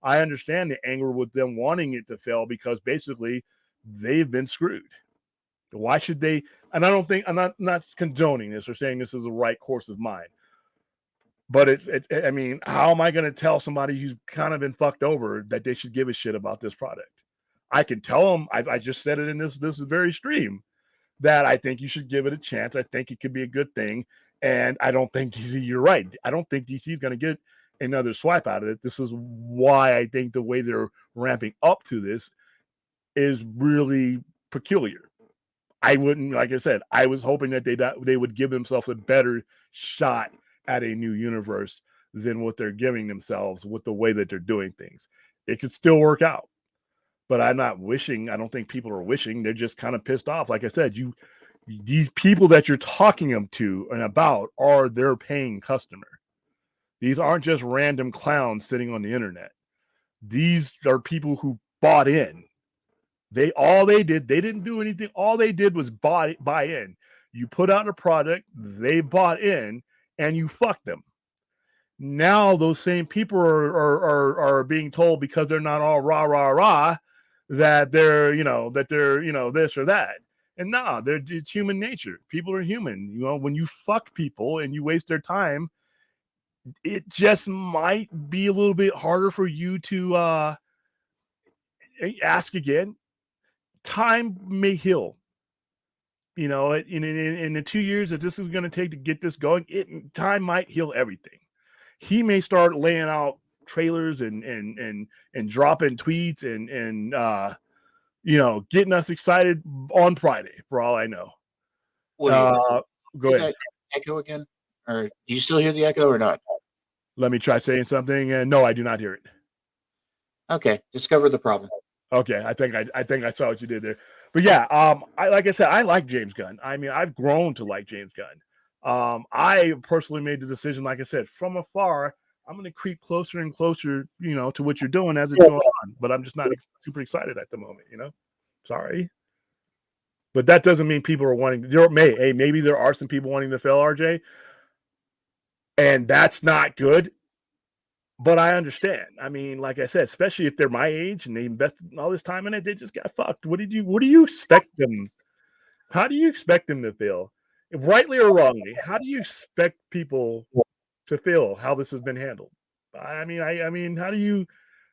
I understand the anger with them wanting it to fail because basically they've been screwed. Why should they? And I'm not condoning this or saying this is the right course of mind. But I mean, how am I going to tell somebody who's kind of been fucked over that they should give a shit about this product? I can tell them, I just said it in this very stream, that I think you should give it a chance. I think it could be a good thing. And I don't think DC, you're right. I don't think DC is going to get another swipe out of it. This is why I think the way they're ramping up to this is really peculiar. I wouldn't, like I said, I was hoping that they would give themselves a better shot at a new universe than what they're giving themselves with the way that they're doing things. It could still work out, but I'm not wishing. I don't think people are wishing. They're just kind of pissed off. Like I said, these people that you're talking to and about are their paying customer. These aren't just random clowns sitting on the internet. These are people who bought in. They didn't do anything. All they did was buy in. You put out a product, they bought in, and you fucked them. Now those same people are being told because they're not all rah that they're this or that. And nah, it's human nature. People are human. When you fuck people and you waste their time, it just might be a little bit harder for you to ask again. Time may heal. In the 2 years that this is going to take to get this going, time might heal everything. He may start laying out trailers and dropping tweets and getting us excited on Friday for all I know. Go ahead. Echo again, or do you still hear the echo or not? Let me try saying something. No, I do not hear it. Okay, discover the problem. Okay, I think I saw what you did there. But yeah, like I said, I like James Gunn. I mean, I've grown to like James Gunn. I personally made the decision, like I said, from afar, I'm going to creep closer and closer, to what you're doing as it's going on. But I'm just not super excited at the moment. Sorry, but that doesn't mean people are wanting. Maybe there are some people wanting to fail RJ, and that's not good. But I understand. I mean, like I said, especially if they're my age and they invested all this time in it, they just got fucked. What do you expect them? How do you expect them to feel? Rightly or wrongly, how do you expect people to feel how this has been handled? I mean, how do you,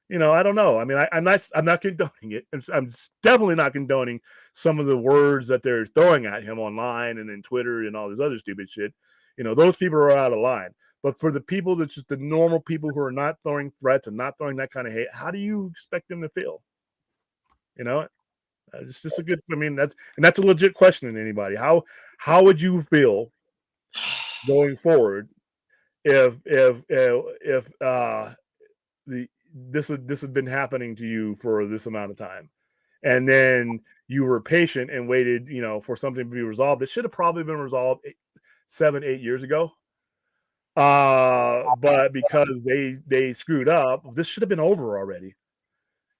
I don't know. I mean, I'm not condoning it. I'm definitely not condoning some of the words that they're throwing at him online and in Twitter and all this other stupid shit. Those people are out of line. But for the people that's just the normal people who are not throwing threats and not throwing that kind of hate, how do you expect them to feel? It's just a good. I mean, that's a legit question in anybody. How would you feel going forward if this had been happening to you for this amount of time, and then you were patient and waited, for something to be resolved that should have probably been resolved 7-8 years ago. But because they screwed up, this should have been over already.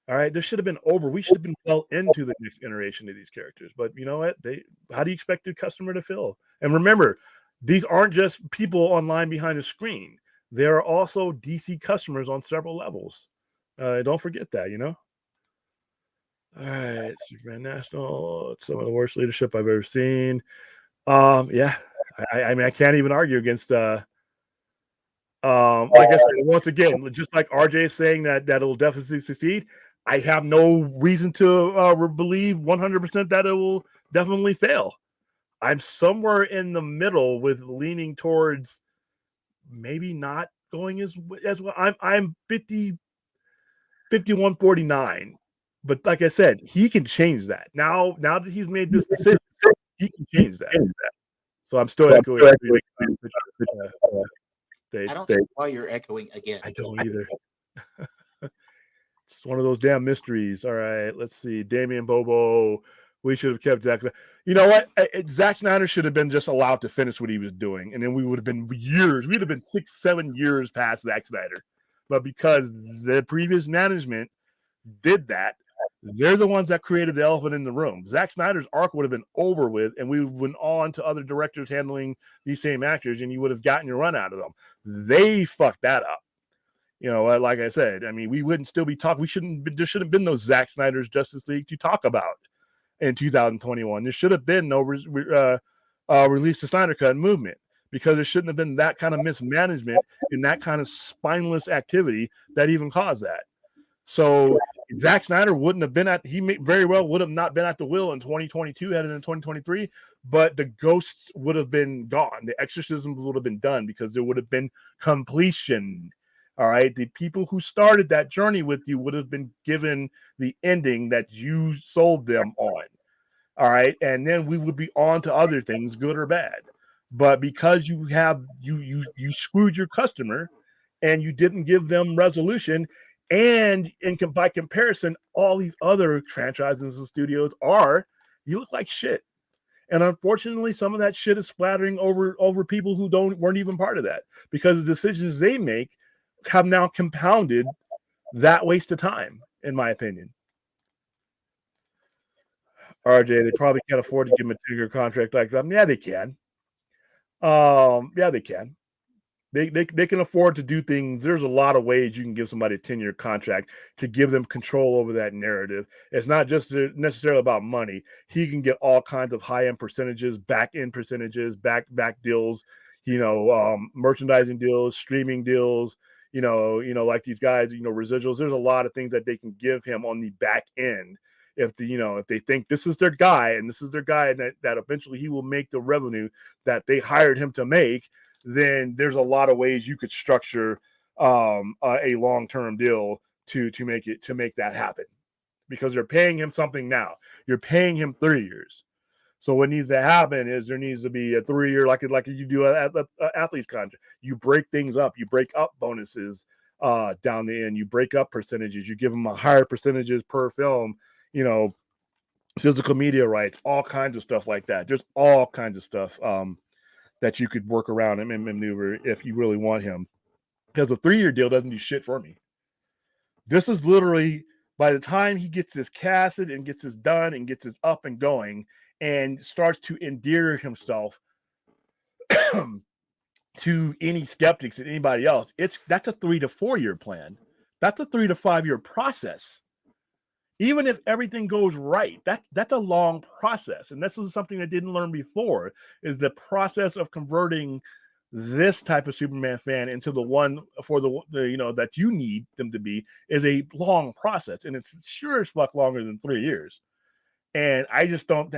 All right, this should have been over. We should have been well into the next iteration of these characters. But you know what? How do you expect the customer to feel? And remember, these aren't just people online behind the screen. There are also DC customers on several levels. Don't forget that, All right, Superman National. It's some of the worst leadership I've ever seen. Yeah, I mean, I can't even argue against like I said, once again, just like RJ is saying that it'll definitely succeed, I have no reason to believe 100% that it will definitely fail. I'm somewhere in the middle with leaning towards maybe not going as well. I'm 51-49. But like I said, he can change that. Now that he's made this decision, he can change that. So I'm still echoing. I don't see why you're echoing again. I don't either. It's one of those damn mysteries. All right, let's see. Damian Bobo. We should have kept Zack. You know what? Zack Snyder should have been just allowed to finish what he was doing, and then we would have been years. We'd have been 6-7 years past Zack Snyder. But because the previous management did that, they're the ones that created the elephant in the room. Zack Snyder's arc would have been over with, and we went on to other directors handling these same actors, and you would have gotten your run out of them. They fucked that up. Like I said, I mean, we wouldn't still be talking. There should have been no Zack Snyder's Justice League to talk about in 2021. There should have been no release the Snyder Cut movement, because there shouldn't have been that kind of mismanagement and that kind of spineless activity that even caused that. So Zack Snyder wouldn't have been very well would have not been at the wheel in 2022, headed in 2023, but the ghosts would have been gone. The exorcisms would have been done because there would have been completion. All right. The people who started that journey with you would have been given the ending that you sold them on. All right. And then we would be on to other things, good or bad. But because you screwed your customer and you didn't give them resolution, and by comparison, all these other franchises and studios you look like shit. And unfortunately, some of that shit is splattering over people who weren't even part of that, because the decisions they make have now compounded that waste of time, in my opinion. RJ, they probably can't afford to give him a 2-year contract like that. Yeah, they can. Yeah, they can. They can afford to do things. There's a lot of ways you can give somebody a 10-year contract to give them control over that narrative. It's not just necessarily about money. He can get all kinds of high-end percentages, back-end percentages, back deals, merchandising deals, streaming deals, like these guys, residuals. There's a lot of things that they can give him on the back end. If they think this is their guy and that eventually he will make the revenue that they hired him to make, then there's a lot of ways you could structure a long-term deal to make that happen, because they're paying him something now. You're paying him 3 years. So what needs to happen is there needs to be a 3-year, like you do at athlete's contract. You break things up. You break up bonuses down the end. You break up percentages. You give them a higher percentages per film. Physical media rights, all kinds of stuff like that. There's all kinds of stuff that you could work around and maneuver if you really want him. Because a 3-year deal doesn't do shit for me. This is literally, by the time he gets this casted and gets this done and gets this up and going and starts to endear himself to any skeptics and anybody else, that's a 3 to 4 year plan. That's a 3 to 5 year process. Even if everything goes right, that's a long process. And this is something I didn't learn before, is the process of converting this type of Superman fan into the one for the that you need them to be is a long process. And it's sure as fuck longer than 3 years. And I just don't,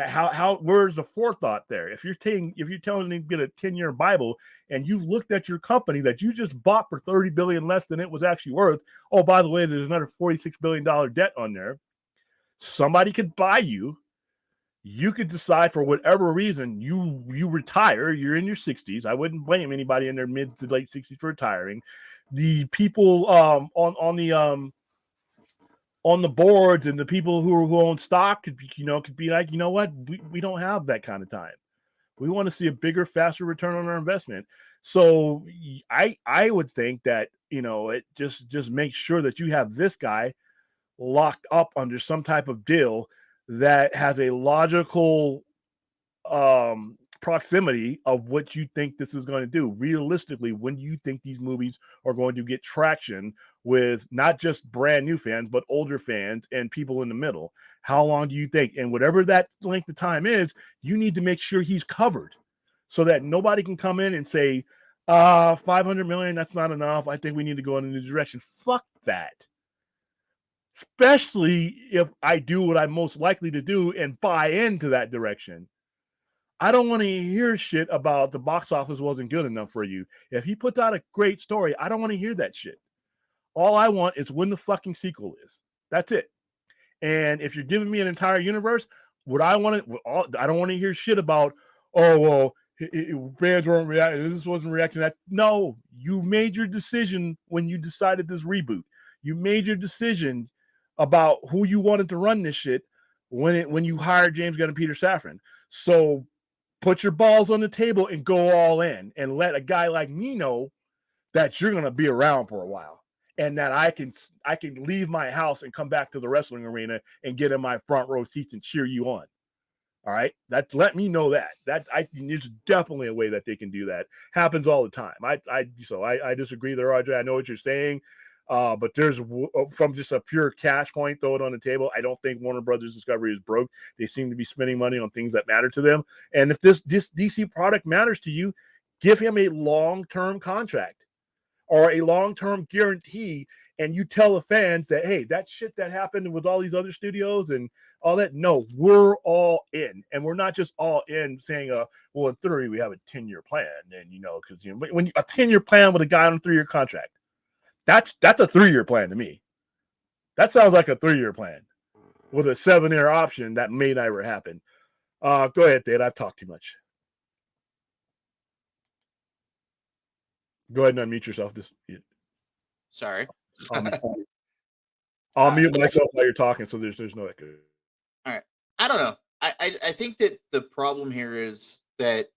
where's the forethought there? If you're telling them to get a 10-year Bible and you've looked at your company that you just bought for $30 billion less than it was actually worth. Oh, by the way, there's another $46 billion debt on there. Somebody could buy you. You could decide for whatever reason you retire. You're in your 60s. I wouldn't blame anybody in their mid to late 60s for retiring. The people on the boards and the people who own stock could be like, you know what, we don't have that kind of time. We want to see a bigger, faster return on our investment. So I would think that it just makes sure that you have this guy locked up under some type of deal that has a logical proximity of what you think this is going to do. Realistically, when do you think these movies are going to get traction with not just brand new fans, but older fans and people in the middle? How long do you think? And whatever that length of time is, you need to make sure he's covered so that nobody can come in and say, 500 million, that's not enough. I think we need to go in a new direction. Fuck that. Especially if I do what I'm most likely to do and buy into that direction. I don't want to hear shit about the box office wasn't good enough for you. If he puts out a great story, I don't want to hear that shit. All I want is when the fucking sequel is. That's it. And if you're giving me an entire universe, I don't want to hear shit about, oh, well, fans weren't reacting. This wasn't reacting to that. No, you made your decision when you decided this reboot. You made your decision about who you wanted to run this shit when you hired James Gunn and Peter Safran. So put your balls on the table and go all in and let a guy like me know that you're going to be around for a while and that I can leave my house and come back to the wrestling arena and get in my front row seats and cheer you on. All right. Let me know that. There's definitely a way that they can do that. Happens all the time. I disagree there, Audrey. I know what you're saying. But there's, from just a pure cash point, throw it on the table. I don't think Warner Brothers Discovery is broke. They seem to be spending money on things that matter to them. And if this DC product matters to you, give him a long-term contract or a long-term guarantee. And you tell the fans that, hey, that shit that happened with all these other studios and all that, no, we're all in. And we're not just all in saying, well, in theory, we have a 10-year plan. And, because when a 10-year plan with a guy on a 3-year contract, that's a 3-year plan to me. That sounds like a 3-year plan with a 7-year option that may never happen. Go ahead, Dave. I've talked too much. Go ahead and unmute yourself. Sorry. I'll mute myself while you're talking, so there's no echo. All right. I don't know. I think that the problem here is that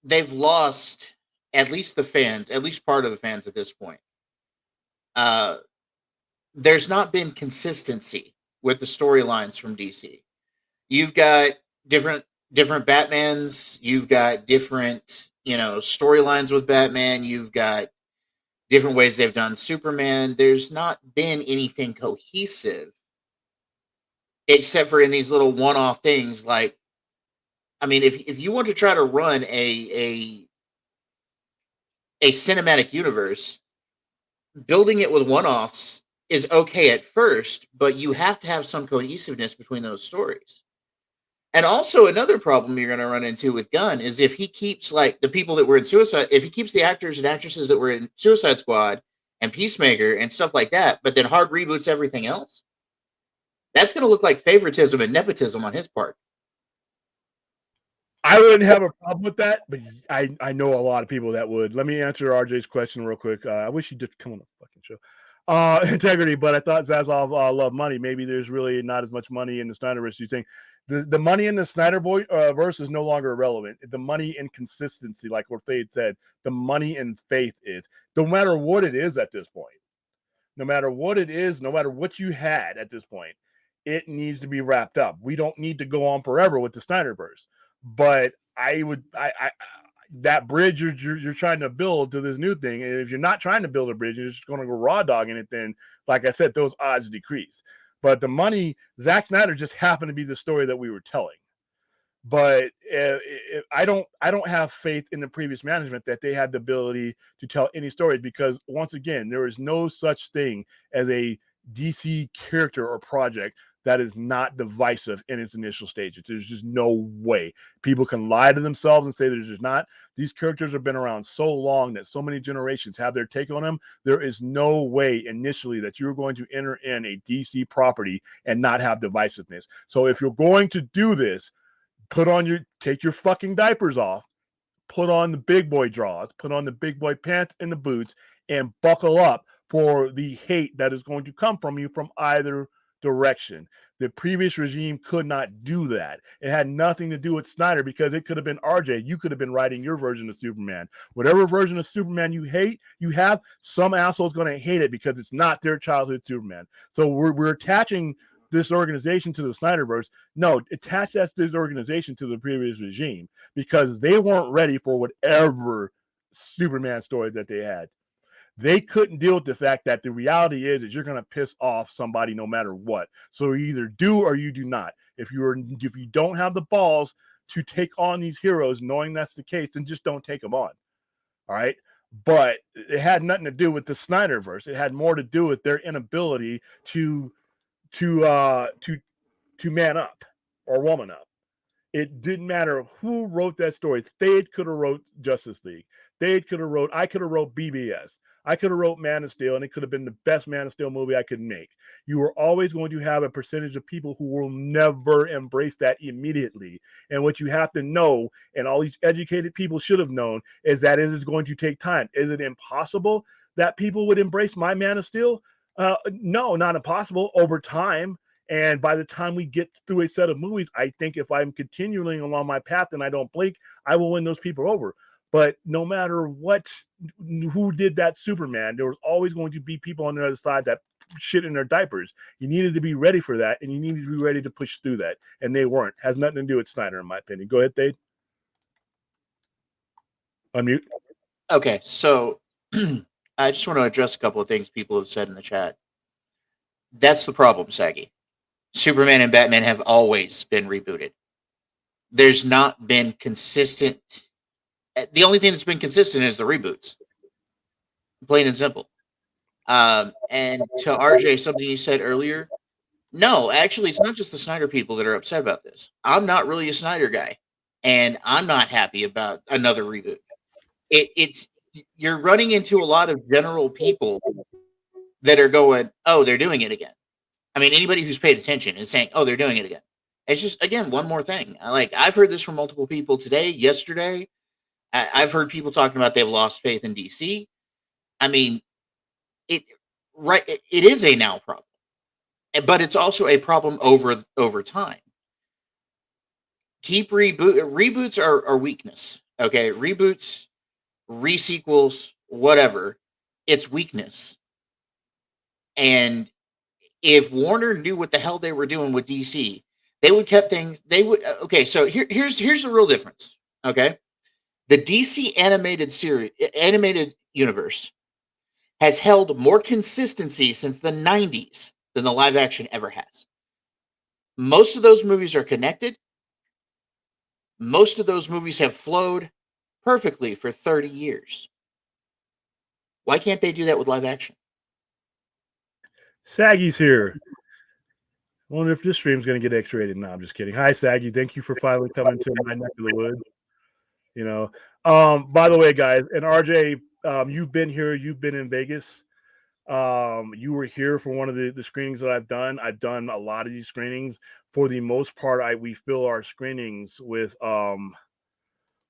they've lost at least the fans, at least part of the fans at this point. There's not been consistency with the storylines from DC. You've got different Batmans. You've got different, storylines with Batman. You've got different ways they've done Superman. There's not been anything cohesive except for in these little one-off things. Like, I mean, if you want to try to run a cinematic universe, building it with one-offs is okay at first, but you have to have some cohesiveness between those stories. And also another problem you're going to run into with Gunn is if he keeps like the people that were in if he keeps the actors and actresses that were in Suicide Squad and Peacemaker and stuff like that, but then hard reboots everything else, that's going to look like favoritism and nepotism on his part. I wouldn't have a problem with that, but I know a lot of people that would. Let me answer RJ's question real quick. I wish you did come on the fucking show. Integrity, but I thought Zaslav loved money. Maybe there's really not as much money in the Snyderverse. You think the money in the Snyder verse is no longer irrelevant. The money in consistency, like what they had said, the money in faith is. No matter what it is at this point, no matter what it is, no matter what you had at this point, it needs to be wrapped up. We don't need to go on forever with the Snyderverse. But I that bridge you're trying to build to this new thing, and if you're not trying to build a bridge, you're just going to go raw dogging it, then like I said, those odds decrease. But the money, Zack Snyder just happened to be the story that we were telling. But I don't have faith in the previous management that they had the ability to tell any stories, because once again, there is no such thing as a DC character or project that is not divisive in its initial stages. There's just no way. People can lie to themselves and say there's just not. These characters have been around so long that so many generations have their take on them. There is no way initially that you're going to enter in a DC property and not have divisiveness. So if you're going to do this, take your fucking diapers off, put on the big boy drawers, put on the big boy pants and the boots, and buckle up for the hate that is going to come from you from either direction. The previous regime could not do that. It had nothing to do with Snyder, because it could have been RJ. You could have been writing your version of Superman. Whatever version of Superman you have, some asshole's going to hate it because it's not their childhood Superman. So we're attaching this organization to the Snyderverse. No, attach this organization to the previous regime, because they weren't ready for whatever Superman story that they had. They couldn't deal with the fact that the reality is you're going to piss off somebody no matter what. So you either do or you do not. If you don't have the balls to take on these heroes, knowing that's the case, then just don't take them on. All right. But it had nothing to do with the Snyderverse. It had more to do with their inability to man up or woman up. It didn't matter who wrote that story. Thade could have wrote Justice League. I could have wrote BBS. I could have wrote Man of Steel, and it could have been the best Man of Steel movie I could make. You are always going to have a percentage of people who will never embrace that immediately. And what you have to know, and all these educated people should have known, is that it is going to take time. Is it impossible that people would embrace my Man of Steel? No, not impossible. Over time. And by the time we get through a set of movies, I think if I'm continuing along my path and I don't blink, I will win those people over. But no matter who did that Superman, there was always going to be people on the other side that shit in their diapers. You needed to be ready for that, and you needed to be ready to push through that. And they weren't. Has nothing to do with Snyder, in my opinion. Go ahead, Thade. Unmute. Okay, so I just want to address a couple of things people have said in the chat. That's the problem, Saggy. Superman and Batman have always been rebooted. There's not been consistent. The only thing that's been consistent is the reboots. Plain and simple. And to RJ, something you said earlier, no, actually, it's not just the Snyder people that are upset about this. I'm not really a Snyder guy, and I'm not happy about another reboot. It's you're running into a lot of general people that are going, oh, they're doing it again. I mean, anybody who's paid attention is saying, oh, they're doing it again. It's just, again, one more thing. I've heard this from multiple people today, yesterday. I've heard people talking about they've lost faith in DC. I mean, it is a now problem, but it's also a problem over time. Reboots are weakness. Okay, reboots, resequels, whatever. It's weakness. And if Warner knew what the hell they were doing with DC, they would kept things. They would. Okay, so here's the real difference. Okay, the DC animated universe has held more consistency since the 90s than the live action ever has. Most of those movies are connected. Most of those movies have flowed perfectly for 30 years. Why can't they do that with live action? Saggy's here. I wonder if this stream's going to get X-rated. No, I'm just kidding. Hi, Saggy. Thank you for finally coming to my neck of the woods. You know, by the way, guys, and RJ, you've been here. You've been in Vegas. You were here for one of the screenings that I've done. I've done a lot of these screenings. For the most part, we fill our screenings with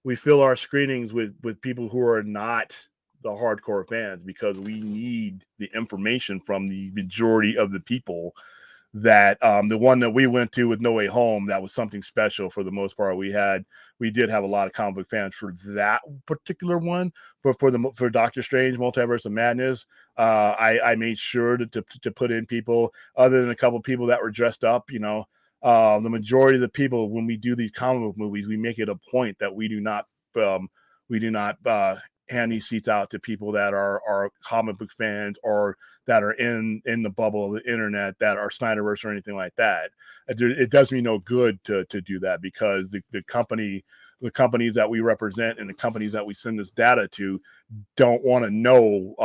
we fill our screenings with people who are not the hardcore fans, because we need the information from the majority of the people. That the one that we went to with No Way Home, that was something special for the most part. We did have a lot of comic book fans for that particular one, but for Doctor Strange Multiverse of Madness, I made sure to put in people other than a couple people that were dressed up. The majority of the people, when we do these comic book movies, we make it a point that we do not hand these seats out to people that are comic book fans, or that are in the bubble of the internet, that are Snyderverse or anything like that. It does me no good to do that, because the companies that we represent and the companies that we send this data to don't want to know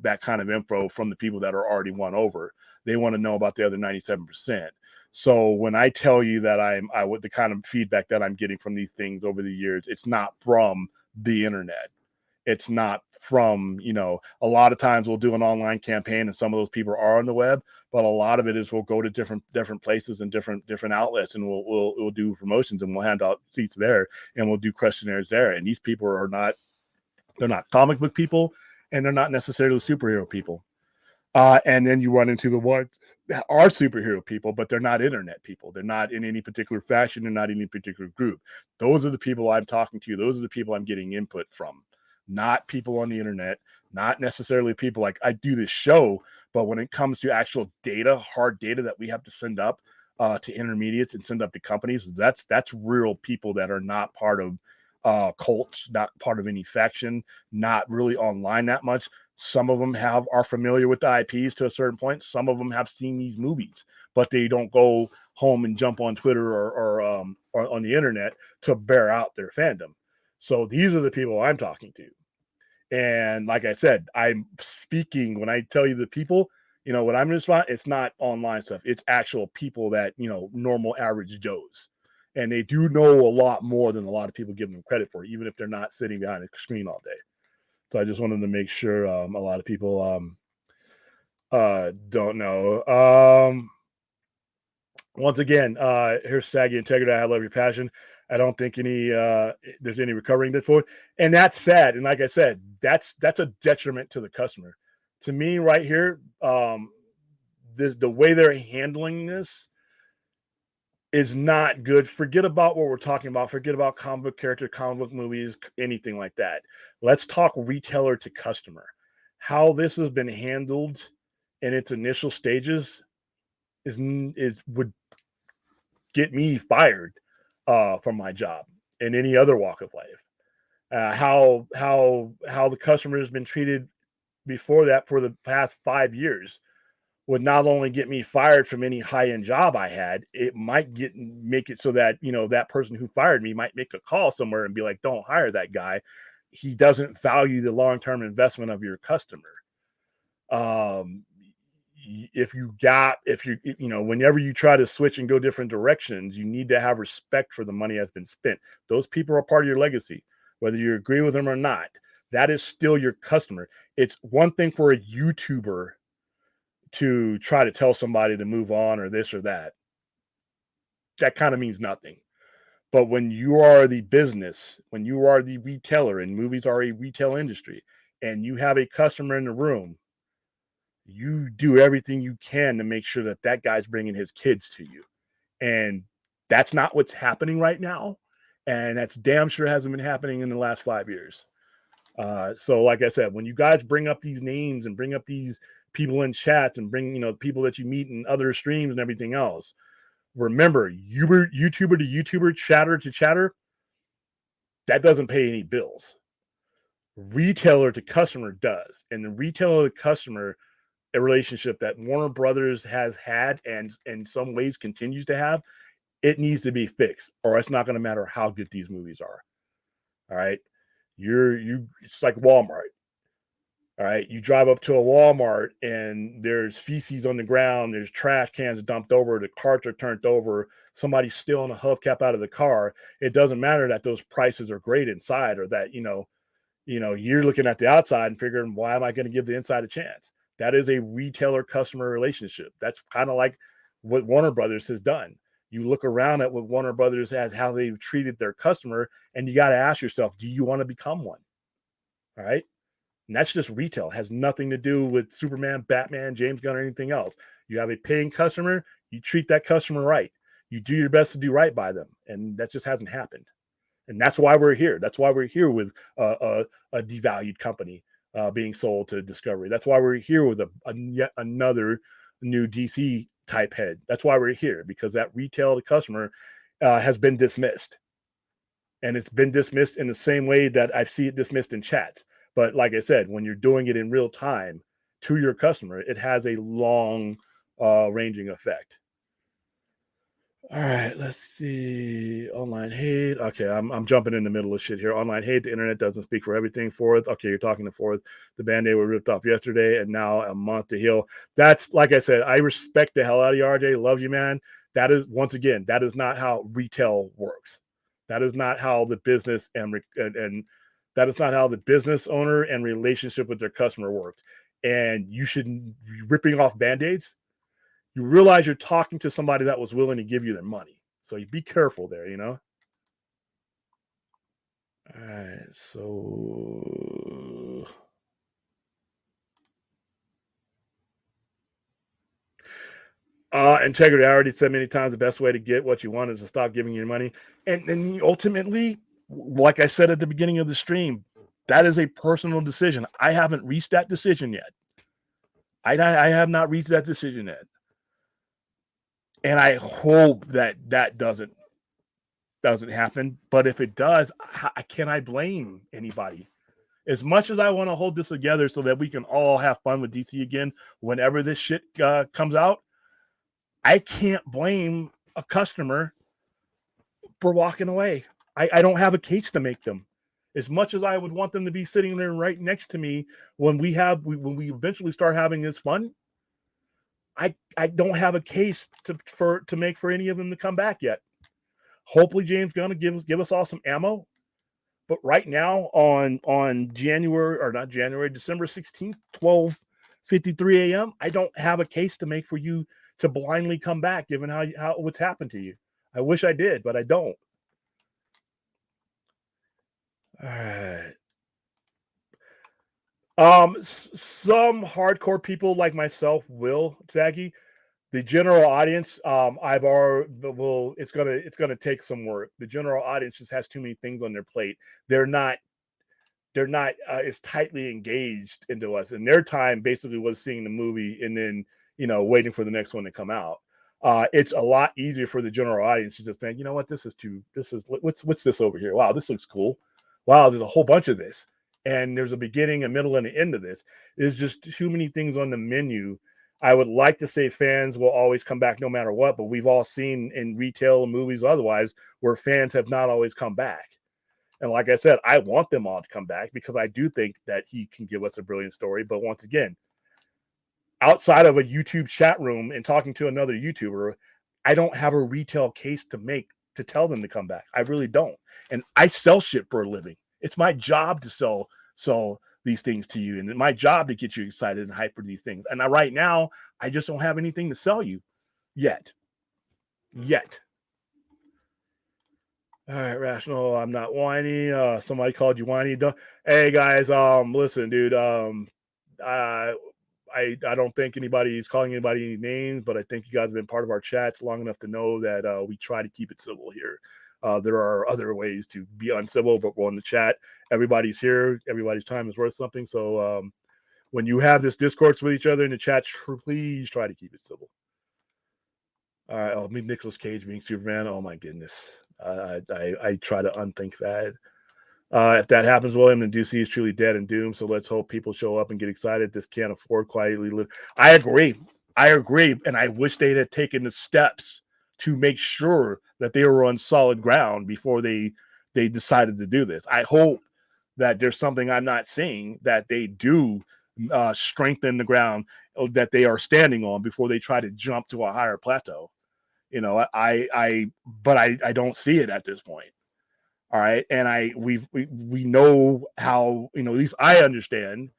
that kind of info from the people that are already won over. They want to know about the other 97%. So when I tell you that the kind of feedback that I'm getting from these things over the years, it's not from the internet. It's not from, a lot of times we'll do an online campaign and some of those people are on the web, but a lot of it is we'll go to different places and different outlets, and we'll do promotions, and we'll hand out seats there, and we'll do questionnaires there. And these people they're not comic book people, and they're not necessarily superhero people. And then you run into the ones that are superhero people, but they're not internet people. They're not in any particular fashion. They're not in any particular group. Those are the people I'm talking to. Those are the people I'm getting input from. Not people on the internet, not necessarily people like I do this show, but when it comes to actual data, hard data that we have to send up to intermediates and send up to companies, that's real people that are not part of cults, not part of any faction, not really online that much. Some of them are familiar with the IPs to a certain point. Some of them have seen these movies, but they don't go home and jump on Twitter or on the internet to bear out their fandom. So these are the people I'm talking to. And like I said, I'm speaking when I tell you the people, what I'm responding, it's not online stuff. It's actual people that, normal average Joes. And they do know a lot more than a lot of people give them credit for, even if they're not sitting behind a screen all day. So I just wanted to make sure a lot of people don't know. Once again, here's Saggy Integrity. I love your passion. I don't think there's any recovering this point, and that's sad. And like I said, that's a detriment to the customer. To me, right here, the way they're handling this is not good. Forget about what we're talking about. Forget about comic book character, comic book movies, anything like that. Let's talk retailer to customer. How this has been handled in its initial stages would get me fired from my job in any other walk of life. How the customer has been treated before that for the past 5 years would not only get me fired from any high-end job I had, it might make it so that that person who fired me might make a call somewhere and be like, "Don't hire that guy. He doesn't value the long-term investment of your customer." Whenever you try to switch and go different directions, you need to have respect for the money that's been spent. Those people are part of your legacy, whether you agree with them or not. That is still your customer. It's one thing for a YouTuber to try to tell somebody to move on or this or that. That kind of means nothing. But when you are the business, when you are the retailer, and movies are a retail industry, and you have a customer in the room, you do everything you can to make sure that guy's bringing his kids to you. And that's not what's happening right now. And that's damn sure hasn't been happening in the last 5 years. So like I said, when you guys bring up these names and bring up these people in chats and bring, people that you meet in other streams and everything else, remember, YouTuber to YouTuber, chatter to chatter, that doesn't pay any bills. Retailer to customer does. And the retailer to customer, a relationship that Warner Brothers has had and in some ways continues to have, it needs to be fixed, or it's not going to matter how good these movies are. All right. It's like Walmart. All right. You drive up to a Walmart and there's feces on the ground. There's trash cans dumped over. The carts are turned over. Somebody's stealing a hubcap out of the car. It doesn't matter that those prices are great inside, or that, you're looking at the outside and figuring, why am I going to give the inside a chance? That is a retailer customer relationship. That's kind of like what Warner Brothers has done. You look around at what Warner Brothers has, how they've treated their customer, and you got to ask yourself, do you want to become one? All right. And that's just retail. It has nothing to do with Superman, Batman, James Gunn, or anything else. You have a paying customer, you treat that customer right. You do your best to do right by them. And that just hasn't happened. And that's why we're here. That's why we're here with a devalued company being sold to Discovery. That's why we're here with yet another new DC type head. That's why we're here, because that retail customer has been dismissed. And it's been dismissed in the same way that I see it dismissed in chats. But like I said, when you're doing it in real time to your customer, it has a long ranging effect. All right, let's see. Online hate. Okay, I'm jumping in the middle of shit here. Online hate. The internet doesn't speak for everything. Fourth. Okay, you're talking to Fourth. The Band-Aid were ripped off yesterday, and now a month to heal. That's, like I said, I respect the hell out of you, RJ. Love you, man. That is, once again, that is not how retail works. That is not how the business and that is not how the business owner and relationship with their customer works. And you shouldn't be ripping off Band-Aids. You realize you're talking to somebody that was willing to give you their money. So you be careful there, you know? All right, so integrity. I already said many times the best way to get what you want is to stop giving your money. And then ultimately, like I said at the beginning of the stream, that is a personal decision. I haven't reached that decision yet. I have not reached that decision yet. And I hope that doesn't happen. But if it does, can I blame anybody? As much as I want to hold this together so that we can all have fun with DC again whenever this shit comes out, I can't blame a customer for walking away. I don't have a case to make them. As much as I would want them to be sitting there right next to me when we eventually start having this fun, I don't have a case to make for any of them to come back yet. Hopefully James Gunn will give us all some ammo. But right now on December 16th, 12:53 a.m., I don't have a case to make for you to blindly come back given how what's happened to you. I wish I did, but I don't. All right. Some hardcore people like myself will, Zaggy. The general audience, it's gonna take some work. The general audience just has too many things on their plate. They're not as tightly engaged into us, and their time basically was seeing the movie and then waiting for the next one to come out. It's a lot easier for the general audience to just think, you know what, what's this over here? Wow, this looks cool. Wow, there's a whole bunch of this, and there's a beginning, a middle, and an end of this. There's just too many things on the menu. I would like to say fans will always come back no matter what, but we've all seen in retail and movies otherwise where fans have not always come back. And like I said, I want them all to come back because I do think that he can give us a brilliant story. But once again, outside of a YouTube chat room and talking to another YouTuber, I don't have a retail case to tell them to come back. I really don't. And I sell shit for a living. It's my job to sell these things to you, and it's my job to get you excited and hyped for these things. And right now, I just don't have anything to sell you yet. All right, Rational. I'm not whiny. Somebody called you whiny. Hey guys, listen, dude. I don't think anybody's calling anybody any names, but I think you guys have been part of our chats long enough to know that we try to keep it civil here. There are other ways to be uncivil, but we're on the chat. Everybody's here. Everybody's time is worth something. So when you have this discourse with each other in the chat, please try to keep it civil. All right. Oh, me, Nicolas Cage being Superman. Oh my goodness. I try to unthink that. If that happens, William, then DC is truly dead and doomed. So let's hope people show up and get excited. This can't afford quietly live. I agree. And I wish they'd have taken the steps to make sure that they were on solid ground before they decided to do this. I hope that there's something I'm not seeing, that they do strengthen the ground that they are standing on before they try to jump to a higher plateau. But I don't see it at this point. All right. And we know how, at least I understand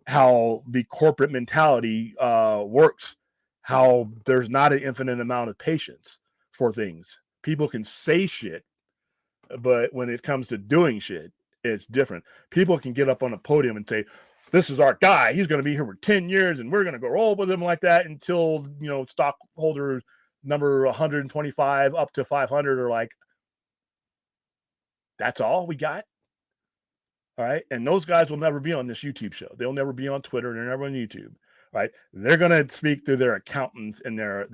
how the corporate mentality works, how there's not an infinite amount of patience for things. People can say shit, but when it comes to doing shit, it's different. People can get up on a podium and say, this is our guy. He's going to be here for 10 years and we're going to go roll with him like that until, stockholder number 125 up to 500 are like, that's all we got. All right. And those guys will never be on this YouTube show. They'll never be on Twitter. They're never on YouTube. Right. They're going to speak to their accountants and their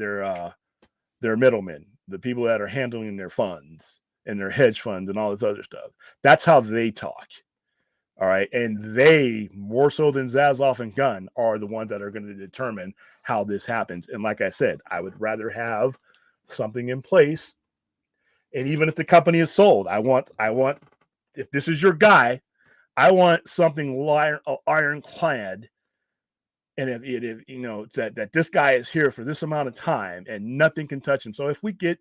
middlemen, the people that are handling their funds and their hedge funds and all this other stuff. That's how they talk. All right. And they, more so than Zaslav and Gunn, are the ones that are going to determine how this happens. And like I said, I would rather have something in place. And even if the company is sold, I want, if this is your guy, I want something ironclad. And if it's that this guy is here for this amount of time and nothing can touch him. So if we get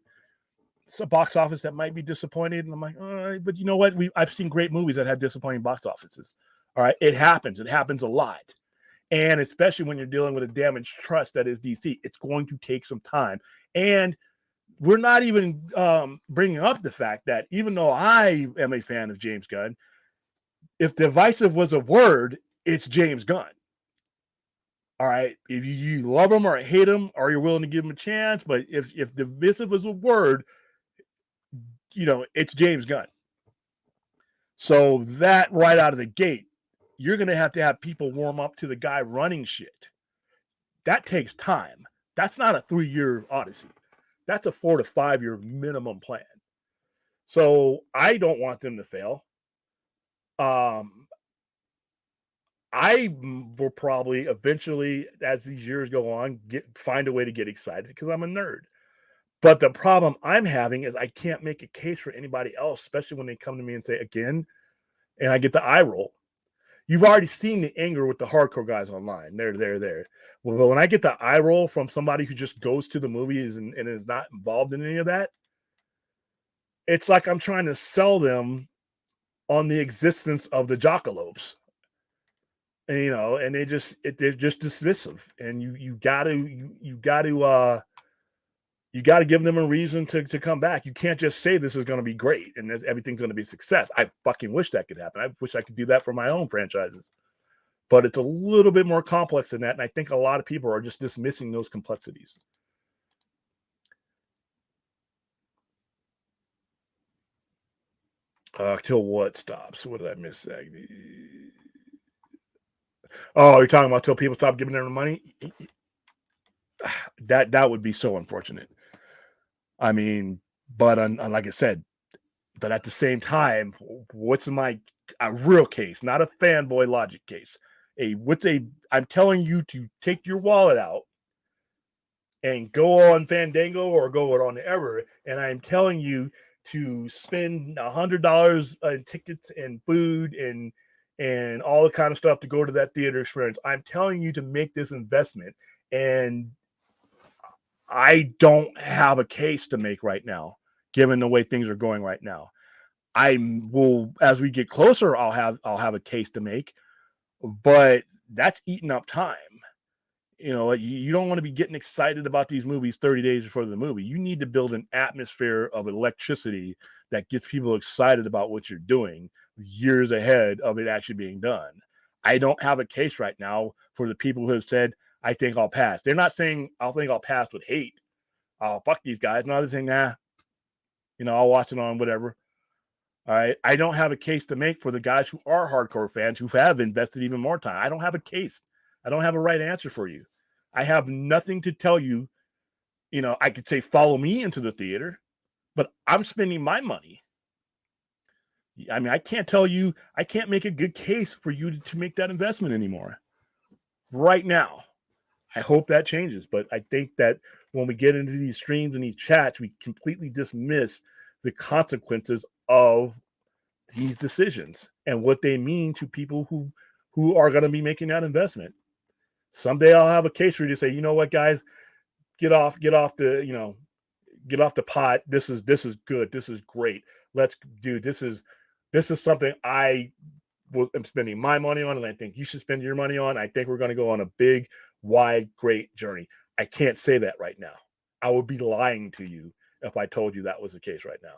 a box office that might be disappointed, and I'm like, all right, but you know what? I've seen great movies that had disappointing box offices. All right, it happens. It happens a lot. And especially when you're dealing with a damaged trust that is DC, it's going to take some time. And we're not even bringing up the fact that even though I am a fan of James Gunn, if divisive was a word, it's James Gunn. All right, if you love him or hate him, or you're willing to give him a chance, but if divisive is a word, it's James Gunn. So that right out of the gate, you're going to have people warm up to the guy running shit. That takes time. That's not a 3-year odyssey. That's a 4 to 5 year minimum plan. So I don't want them to fail. I will probably eventually, as these years go on, find a way to get excited because I'm a nerd. But the problem I'm having is I can't make a case for anybody else, especially when they come to me and say again, and I get the eye roll. You've already seen the anger with the hardcore guys online. They're. Well, when I get the eye roll from somebody who just goes to the movies and is not involved in any of that, it's like I'm trying to sell them on the existence of the jockalopes. And, and they're just dismissive. And you got to give them a reason to come back. You can't just say this is going to be great and everything's going to be a success. I fucking wish that could happen. I wish I could do that for my own franchises. But it's a little bit more complex than that. And I think a lot of people are just dismissing those complexities. Till what stops? What did I miss? Oh, you're talking about till people stop giving them the money? That would be so unfortunate. I mean, but like I said, but at the same time, what's a real case, not a fanboy logic case? I'm telling you to take your wallet out and go on Fandango or go on Ever, and I'm telling you to spend $100 in tickets and food and all the kind of stuff to go to that theater experience. I'm telling you to make this investment, and I don't have a case to make right now, given the way things are going right now. I will, as we get closer, I'll have a case to make, but that's eating up time. You don't want to be getting excited about these movies 30 days before the movie. You need to build an atmosphere of electricity that gets people excited about what you're doing years ahead of it actually being done. I don't have a case right now for the people who have said, I think I'll pass. They're not saying I'll pass with hate. Oh, fuck these guys. No, they're saying, nah, I'll watch it on whatever. All right. I don't have a case to make for the guys who are hardcore fans who have invested even more time. I don't have a case. I don't have a right answer for you. I have nothing to tell you. I could say, follow me into the theater, but I'm spending my money. I mean, I can't make a good case for you to make that investment anymore right now. I hope that changes, but I think that when we get into these streams and these chats, we completely dismiss the consequences of these decisions and what they mean to people who are going to be making that investment. Someday I'll have a case for you to say, you know what, guys, get off the pot. This is good. This is great. Let's do this is something I am spending my money on, and I think you should spend your money on. I think we're going to go on a big, wide, great journey. I can't say that right now. I would be lying to you if I told you that was the case right now.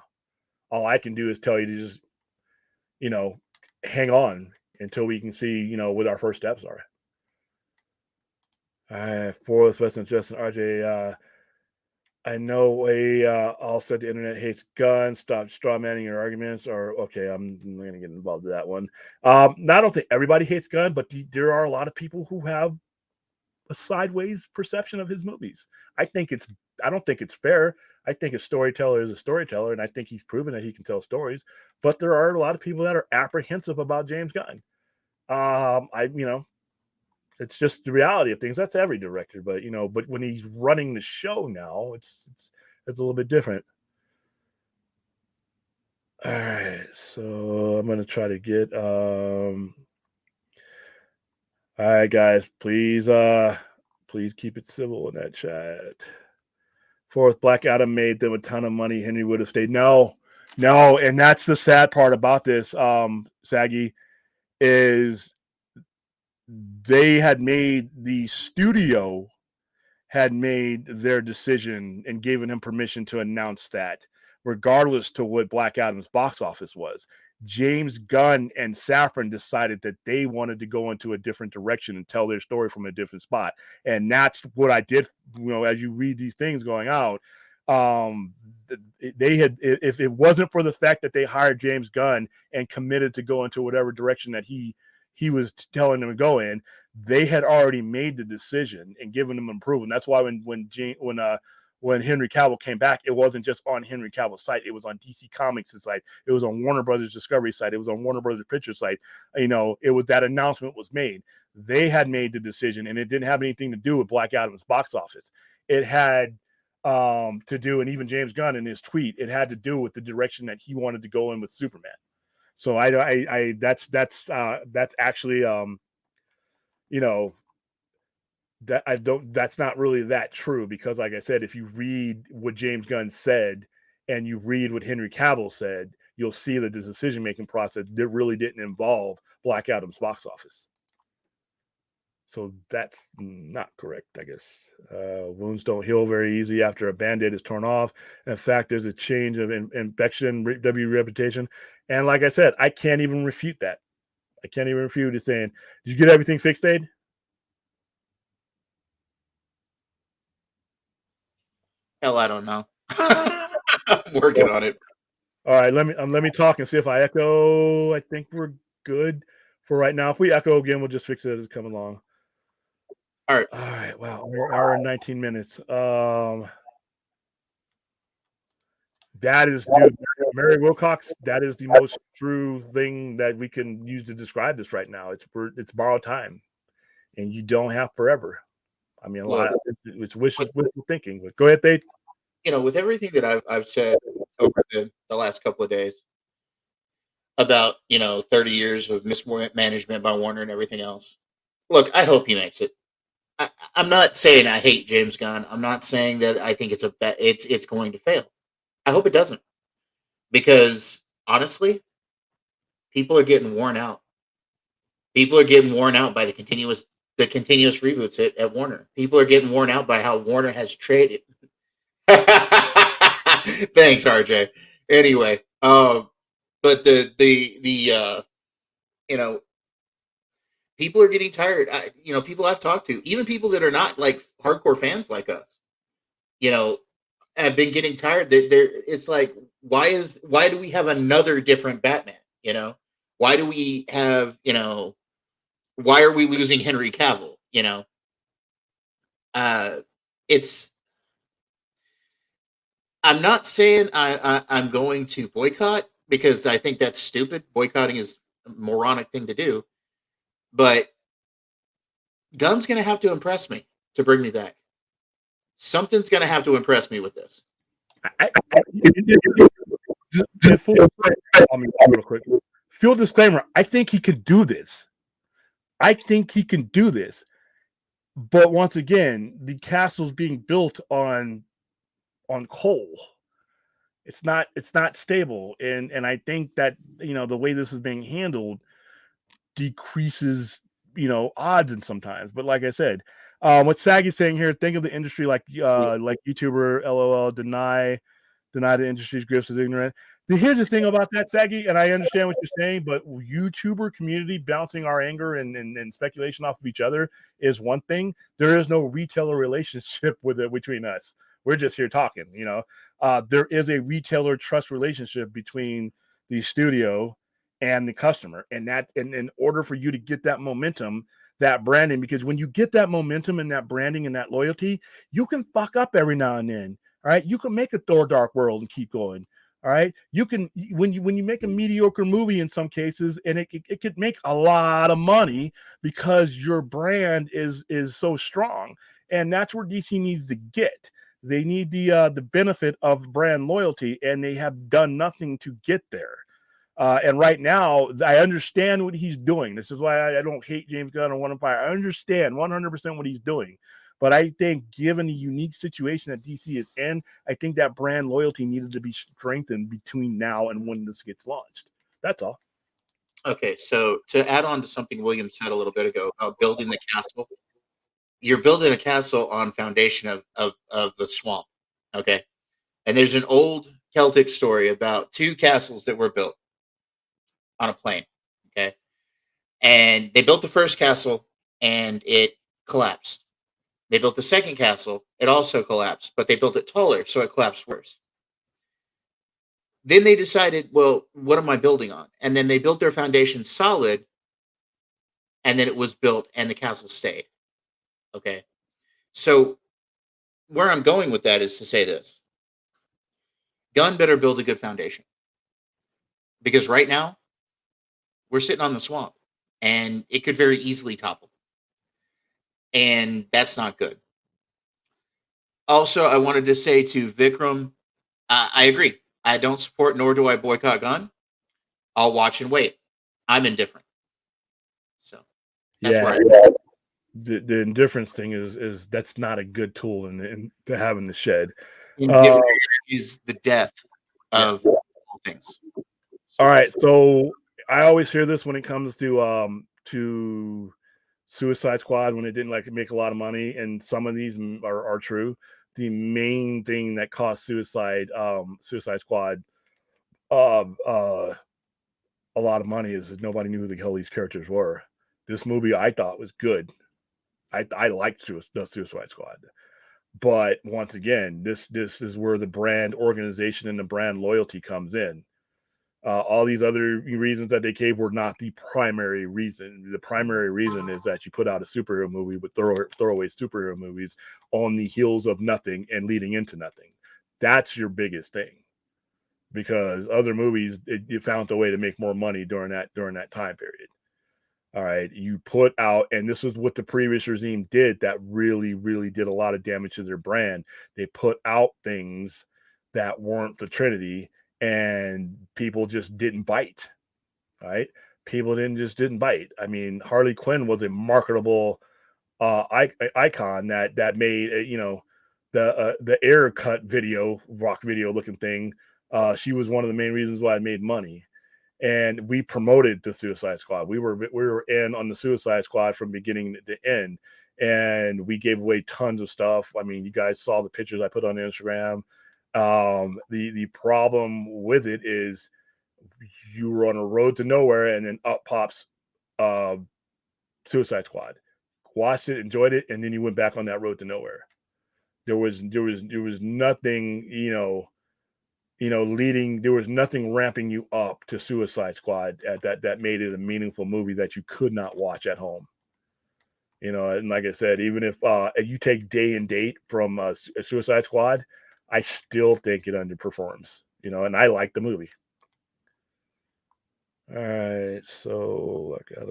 All I can do is tell you to just, hang on until we can see, what our first steps are. Forrest, Weston, Justin, RJ, I know all said the internet hates Gunn. Stop straw manning your arguments. Or okay, I'm going to get involved in that one. I don't think everybody hates Gunn, but there are a lot of people who have a sideways perception of his movies. I don't think it's fair. I think a storyteller is a storyteller, and I think he's proven that he can tell stories. But there are a lot of people that are apprehensive about James Gunn. It's just the reality of things. That's every director, but but when he's running the show now, it's a little bit different. All right, so I'm gonna try to get. All right, guys, please keep it civil in that chat. Fourth, Black Adam made them a ton of money. Henry would have stayed. No, and that's the sad part about this. Saggy, is they had made the studio had made their decision and given him permission to announce that, regardless to what Black Adam's box office was. James Gunn and Safran decided that they wanted to go into a different direction and tell their story from a different spot. And that's what I did, as you read these things going out. They had, if it wasn't for the fact that they hired James Gunn and committed to go into whatever direction that he was telling them to go in, they had already made the decision and given them approval. And that's why when Henry Cavill came back, it wasn't just on Henry Cavill's site. It was on DC Comics' site. It was on Warner Brothers Discovery site. It was on Warner Brothers Pictures site. It was, that announcement was made. They had made the decision, and it didn't have anything to do with Black Adam's box office. It had to do, and even James Gunn in his tweet, it had to do with the direction that he wanted to go in with Superman. So that's actually that's not really that true, because like I said, if you read what James Gunn said and you read what Henry Cavill said, you'll see that the decision-making process really didn't involve Black Adam's box office. So that's not correct, I guess. Wounds don't heal very easy after a Band-Aid is torn off. In fact, there's a change of infection, reputation. And like I said, I can't even refute that. I can't even refute it saying, did you get everything fixed, Aid? Hell, I don't know. I'm working on it. All right, let me talk and see if I echo. I think we're good for right now. If we echo again, we'll just fix it as it comes along. All right. Wow, we're hour and 19 minutes. That is, dude, Mary Wilcox. That is the most true thing that we can use to describe this right now. It's borrowed time, and you don't have forever. I mean, it's wishful thinking. But go ahead, Dave. With everything that I've said over the last couple of days about 30 years of mismanagement by Warner and everything else. Look, I hope he makes it. I'm not saying I hate James Gunn. I'm not saying that I think it's going to fail. I hope it doesn't, because honestly, people are getting worn out. People are getting worn out by the continuous reboots at Warner. People are getting worn out by how Warner has traded. Thanks, RJ. Anyway, but the people are getting tired. People I've talked to, even people that are not like hardcore fans like us, have been getting tired. It's like, why do we have another different Batman? Why do we have, why are we losing Henry Cavill? I'm not saying I'm going to boycott, because I think that's stupid. Boycotting is a moronic thing to do. But Gunn's going to have to impress me to bring me back. Something's going to have to impress me with this. Real quick. Full disclaimer, I think he could do this. But once again, the castle's being built on coal. It's not stable. And I think that, the way this is being handled decreases, odds and sometimes. But like I said, what Saggy's saying here, think of the industry like YouTuber LOL deny deny the industry's grips as ignorant. Here's the thing about that, Saggy, and I understand what you're saying, but YouTuber community bouncing our anger and speculation off of each other is one thing. There is no retailer relationship with it between us. We're just here talking, there is a retailer trust relationship between the studio and the customer. And in order for you to get that momentum, that branding, because when you get that momentum and that branding and that loyalty, you can fuck up every now and then. All right. You can make a Thor Dark World and keep going. All right. You can, when you make a mediocre movie in some cases, and it could make a lot of money because your brand is so strong. And that's where DC needs to get. They need the benefit of brand loyalty, and they have done nothing to get there. And right now, I understand what he's doing. This is why I don't hate James Gunn or One Empire. I understand 100% what he's doing. But I think given the unique situation that DC is in, I think that brand loyalty needed to be strengthened between now and when this gets launched. That's all. Okay, so to add on to something William said a little bit ago about building the castle, you're building a castle on foundation of the swamp. Okay, and there's an old Celtic story about two castles that were built on a plane. Okay, and they built the first castle and it collapsed. They built the second castle, it also collapsed, but they built it taller, so it collapsed worse. Then they decided, well, what am I building on? And then they built their foundation solid, and then it was built and the castle stayed. Okay. So where I'm going with that is to say this. Gunn better build a good foundation. Because right now, we're sitting on the swamp, and it could very easily topple. And that's not good. Also, I wanted to say to Vikram, I agree. I don't support nor do I boycott Gunn. I'll watch and wait. I'm indifferent. So that's where I am. The indifference thing is that's not a good tool to have in the shed. Indifference is the death of all things. All right, so I always hear this when it comes to Suicide Squad when it didn't make a lot of money, and some of these are true. The main thing that cost Suicide Squad a lot of money is that nobody knew who the hell these characters were. This movie I thought was good. I liked Suicide Squad, but once again, this is where the brand organization and the brand loyalty comes in. All these other reasons that they gave were not the primary reason. The primary reason is that you put out a superhero movie with throwaway superhero movies on the heels of nothing and leading into nothing. That's your biggest thing, because other movies you found a way to make more money during that time period. All right, you put out, and this is what the previous regime did that really, really did a lot of damage to their brand. They put out things that weren't the Trinity, and people just didn't bite. Right? People didn't bite. I mean, Harley Quinn was a marketable icon that made the air cut video, rock video looking thing. She was one of the main reasons why it made money. And we promoted the Suicide Squad. We were in on the Suicide Squad from beginning to end, and we gave away tons of stuff. I mean, you guys saw the pictures I put on Instagram. The problem with it is you were on a road to nowhere, and then up pops Suicide Squad. Watched it, enjoyed it, and then you went back on that road to nowhere. There was nothing, leading. There was nothing ramping you up to Suicide Squad that made it a meaningful movie that you could not watch at home. And like I said, even if you take day and date from Suicide Squad, I still think it underperforms. And I like the movie. All right, so I got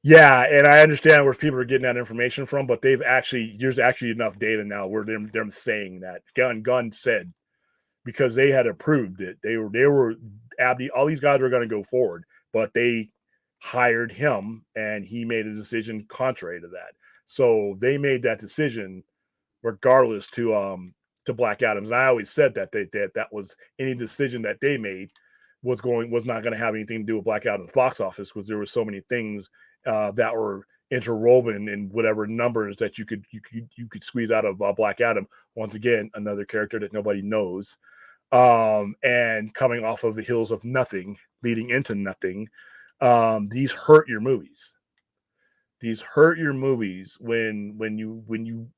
Yeah, and I understand where people are getting that information from, but there's actually enough data now where they're saying that Gunn said, because they had approved it. They were Abdi. All these guys were going to go forward, but they hired him, and he made a decision contrary to that. So they made that decision regardless to Black Adams. And I always said that was any decision that they made was not going to have anything to do with Black Adams box office, because there were so many things that were interwoven in whatever numbers that you could squeeze out of Black Adam. Once again, another character that nobody knows, and coming off of the heels of nothing, leading into nothing. These hurt your movies. These hurt your movies when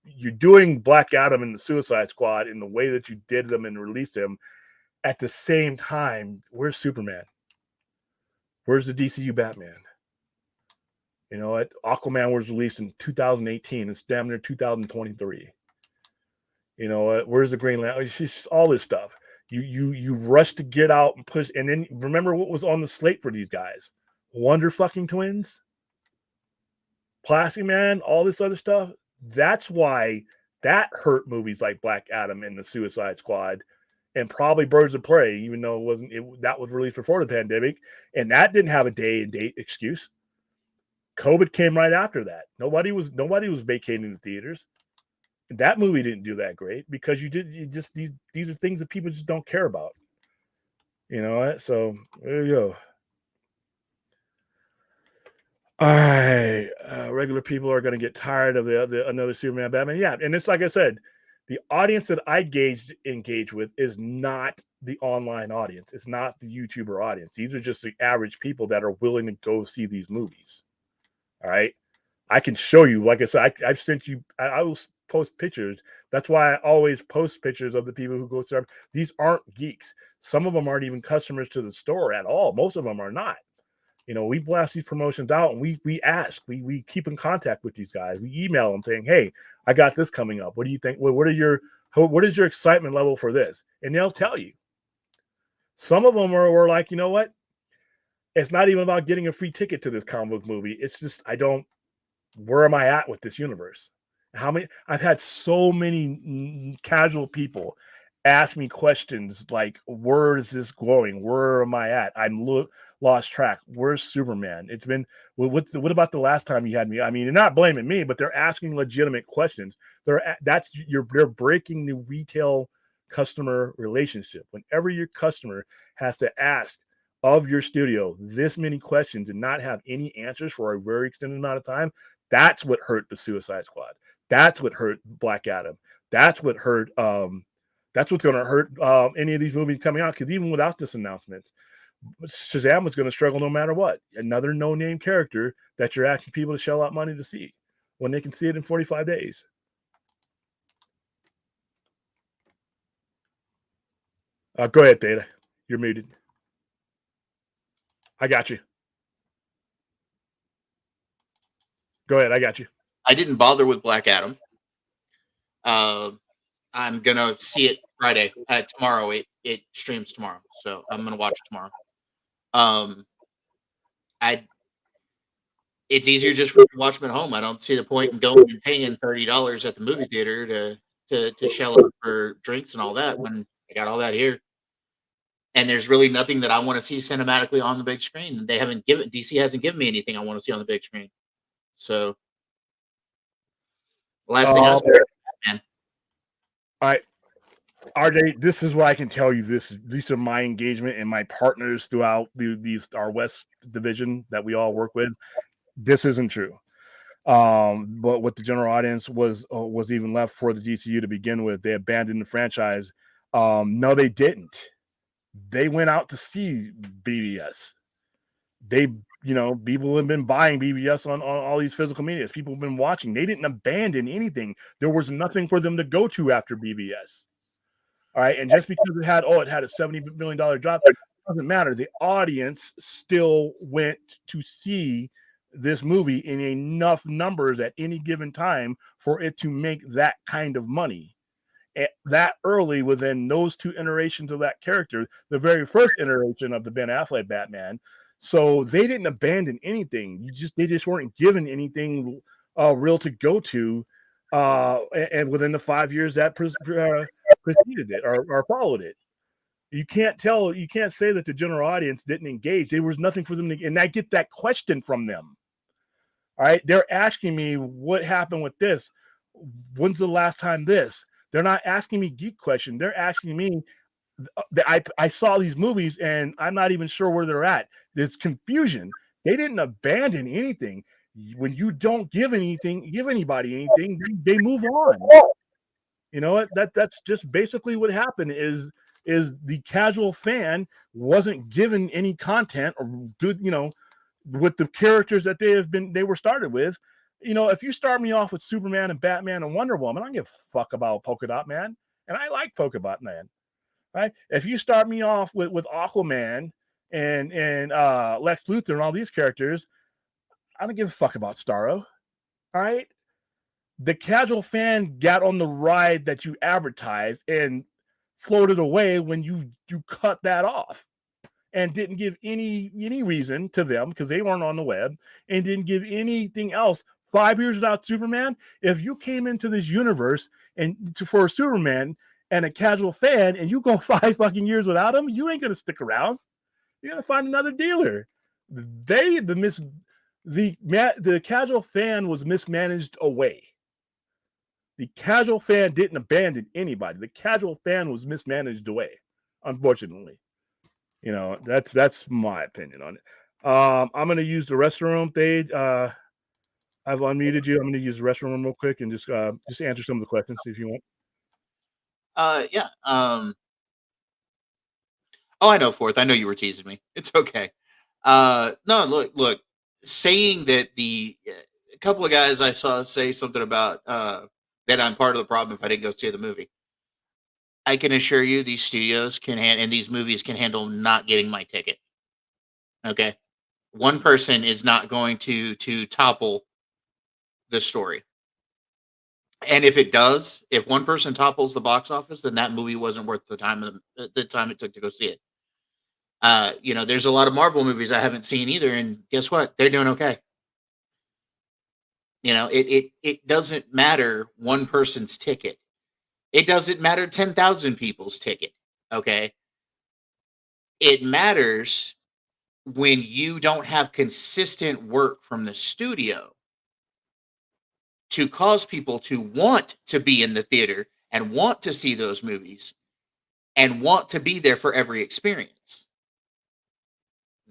you're doing Black Adam and the Suicide Squad in the way that you did them and released them. At the same time, where's Superman? Where's the DCU Batman? You know what? Aquaman was released in 2018. It's damn near 2023. You know what? Where's the Green Lantern? It's just all this stuff. You rush to get out and push, and then remember what was on the slate for these guys: Wonder fucking Twins, Plastic Man, all this other stuff. That's why that hurt movies like Black Adam and the Suicide Squad, and probably Birds of Prey, even though it wasn't. That was released before the pandemic, and that didn't have a day and date excuse. COVID came right after that. Nobody was vacating the theaters. That movie didn't do that great because these are things that people just don't care about. You know what? So there you go. All right, regular people are going to get tired of the another Superman Batman. Yeah, and it's like I said, the audience that I engage with is not the online audience. It's not the YouTuber audience. These are just the average people that are willing to go see these movies. All right, I can show you. Like I said, I've sent you. I will post pictures. That's why I always post pictures of the people who go see. These aren't geeks. Some of them aren't even customers to the store at all. Most of them are not. You know, we blast these promotions out, and we ask. We keep in contact with these guys. We email them saying, "Hey, I got this coming up. What do you think? What is your excitement level for this?" And they'll tell you. Some of them were like, you know what? It's not even about getting a free ticket to this comic book movie. It's just where am I at with this universe? I've had so many casual people ask me questions like, where is this going? Where am I at? I'm lost track. Where's Superman? It's been, what about the last time you had me? I mean, they're not blaming me, but they're asking legitimate questions. They're breaking the retail customer relationship. Whenever your customer has to ask of your studio this many questions and not have any answers for a very extended amount of time, that's what hurt the Suicide Squad. That's what hurt Black Adam. That's what hurt. That's what's going to hurt any of these movies coming out. Because even without this announcement, Shazam was going to struggle no matter what. Another no-name character that you're asking people to shell out money to see when they can see it in 45 days. Go ahead, Theta. You're muted. I got you. Go ahead. I got you. I didn't bother with Black Adam. I'm gonna see it Friday. Tomorrow. It streams tomorrow, so I'm gonna watch it tomorrow. It's easier just for me to watch them at home. I don't see the point in going and paying $30 at the movie theater to shell out for drinks and all that when I got all that here. And there's really nothing that I want to see cinematically on the big screen. DC hasn't given me anything I want to see on the big screen. So the last thing I was man. All right. RJ, this is what I can tell you. These are my engagement and my partners throughout our West division that we all work with. This isn't true. But what the general audience was even left for the DCU to begin with. They abandoned the franchise. No, they didn't. They went out to see BVS. People have been buying BVS on all these physical medias. People have been watching. They didn't abandon anything. There was nothing for them to go to after BVS. All right. And just because it had a $70 million drop, it doesn't matter. The audience still went to see this movie in enough numbers at any given time for it to make that kind of money. That early within those two iterations of that character, the very first iteration of the Ben Affleck Batman. So they didn't abandon anything. They just weren't given anything real to go to. And within the 5 years that preceded it or followed it. You can't say that the general audience didn't engage. There was nothing for them to, and I get that question from them. All right. They're asking me what happened with this. When's the last time this? They're not asking me geek question. They're asking me that I saw these movies and I'm not even sure where they're at. There's confusion. They didn't abandon anything. when you don't give anybody anything, they move on. You know what? That's just basically what happened. Is the casual fan wasn't given any content or good, with the characters that they were started with. If you start me off with Superman and Batman and Wonder Woman, I don't give a fuck about Polka Dot Man, and I like Polka Dot Man. Right? If you start me off with Aquaman and Lex Luthor and all these characters, I don't give a fuck about Starro. All right. The casual fan got on the ride that you advertised and floated away when you cut that off and didn't give any reason to them because they weren't on the web and didn't give anything else. 5 years without Superman, if you came into this universe for Superman and a casual fan and you go 5 fucking years without him, you ain't gonna stick around. You're gonna find another dealer. The casual fan was mismanaged away. The casual fan didn't abandon anybody. The casual fan was mismanaged away, unfortunately. That's my opinion on it. I'm going to use the restroom. I've unmuted you. I'm going to use the restroom real quick and just answer some of the questions if you want. Yeah. Oh, I know, Fourth. I know you were teasing me. It's okay. No, look. Saying that a couple of guys I saw say something about that I'm part of the problem if I didn't go see the movie. I can assure you these studios and these movies can handle not getting my ticket. Okay? One person is not going to topple the story. And if it does, if one person topples the box office, then that movie wasn't worth the time it took to go see it. There's a lot of Marvel movies I haven't seen either, and guess what? They're doing okay. It doesn't matter one person's ticket. It doesn't matter 10,000 people's ticket. Okay. It matters when you don't have consistent work from the studio to cause people to want to be in the theater and want to see those movies and want to be there for every experience.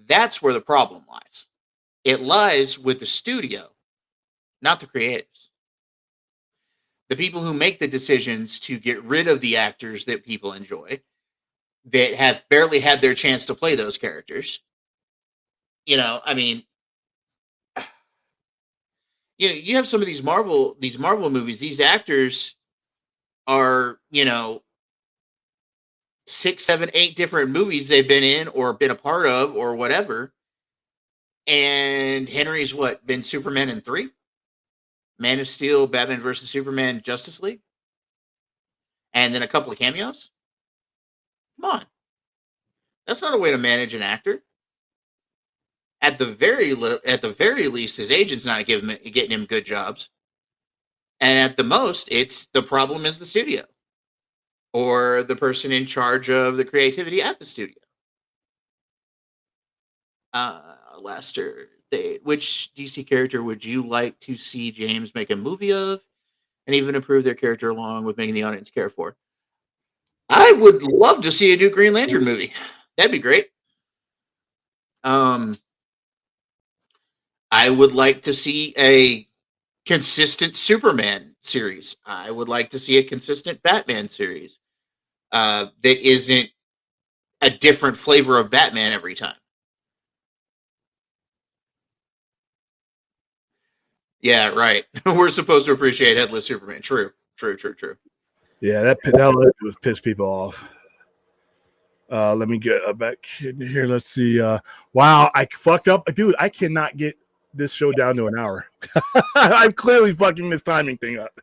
That's where the problem lies. It lies with the studio, not the creatives. The people who make the decisions to get rid of the actors that people enjoy, that have barely had their chance to play those characters. You have some of these Marvel movies. These actors are, 6, 7, 8 different movies they've been in or been a part of or whatever. And Henry's been Superman in 3? Man of Steel, Batman versus Superman, Justice League, and then a couple of cameos. Come on, that's not a way to manage an actor. At the very least, his agent's not getting him good jobs, and at the most, the problem is the studio or the person in charge of the creativity at the studio. Laster. Which DC character would you like to see James make a movie of and even improve their character along with making the audience care for? I would love to see a new Green Lantern movie. That'd be great. I would like to see a consistent Superman series. I would like to see a consistent Batman series that isn't a different flavor of Batman every time. Yeah, right. We're supposed to appreciate Headless Superman. True. Yeah, that was piss people off. Let me get back in here. Let's see. Wow, I fucked up. Dude, I cannot get this show down to an hour. I'm clearly fucking this timing thing up.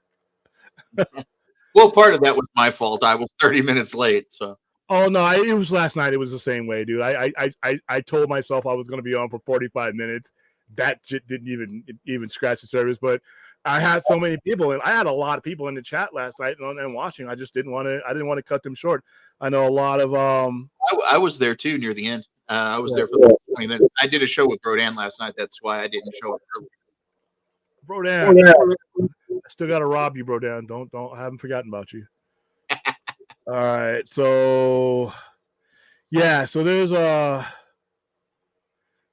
Well, part of that was my fault. I was 30 minutes late, so. Oh no, it was last night. It was the same way, dude. I told myself I was going to be on for 45 minutes. That shit didn't even scratch the surface. But I had so many people, and I had a lot of people in the chat last night and watching. I just didn't want to cut them short. I know a lot of I was there too near the end. I was there for 20 minutes. I did a show with Brodan last night. That's why I didn't show up early. Brodan, I still got to rob you, Brodan. Don't I haven't forgotten about you. All right, so yeah, so there's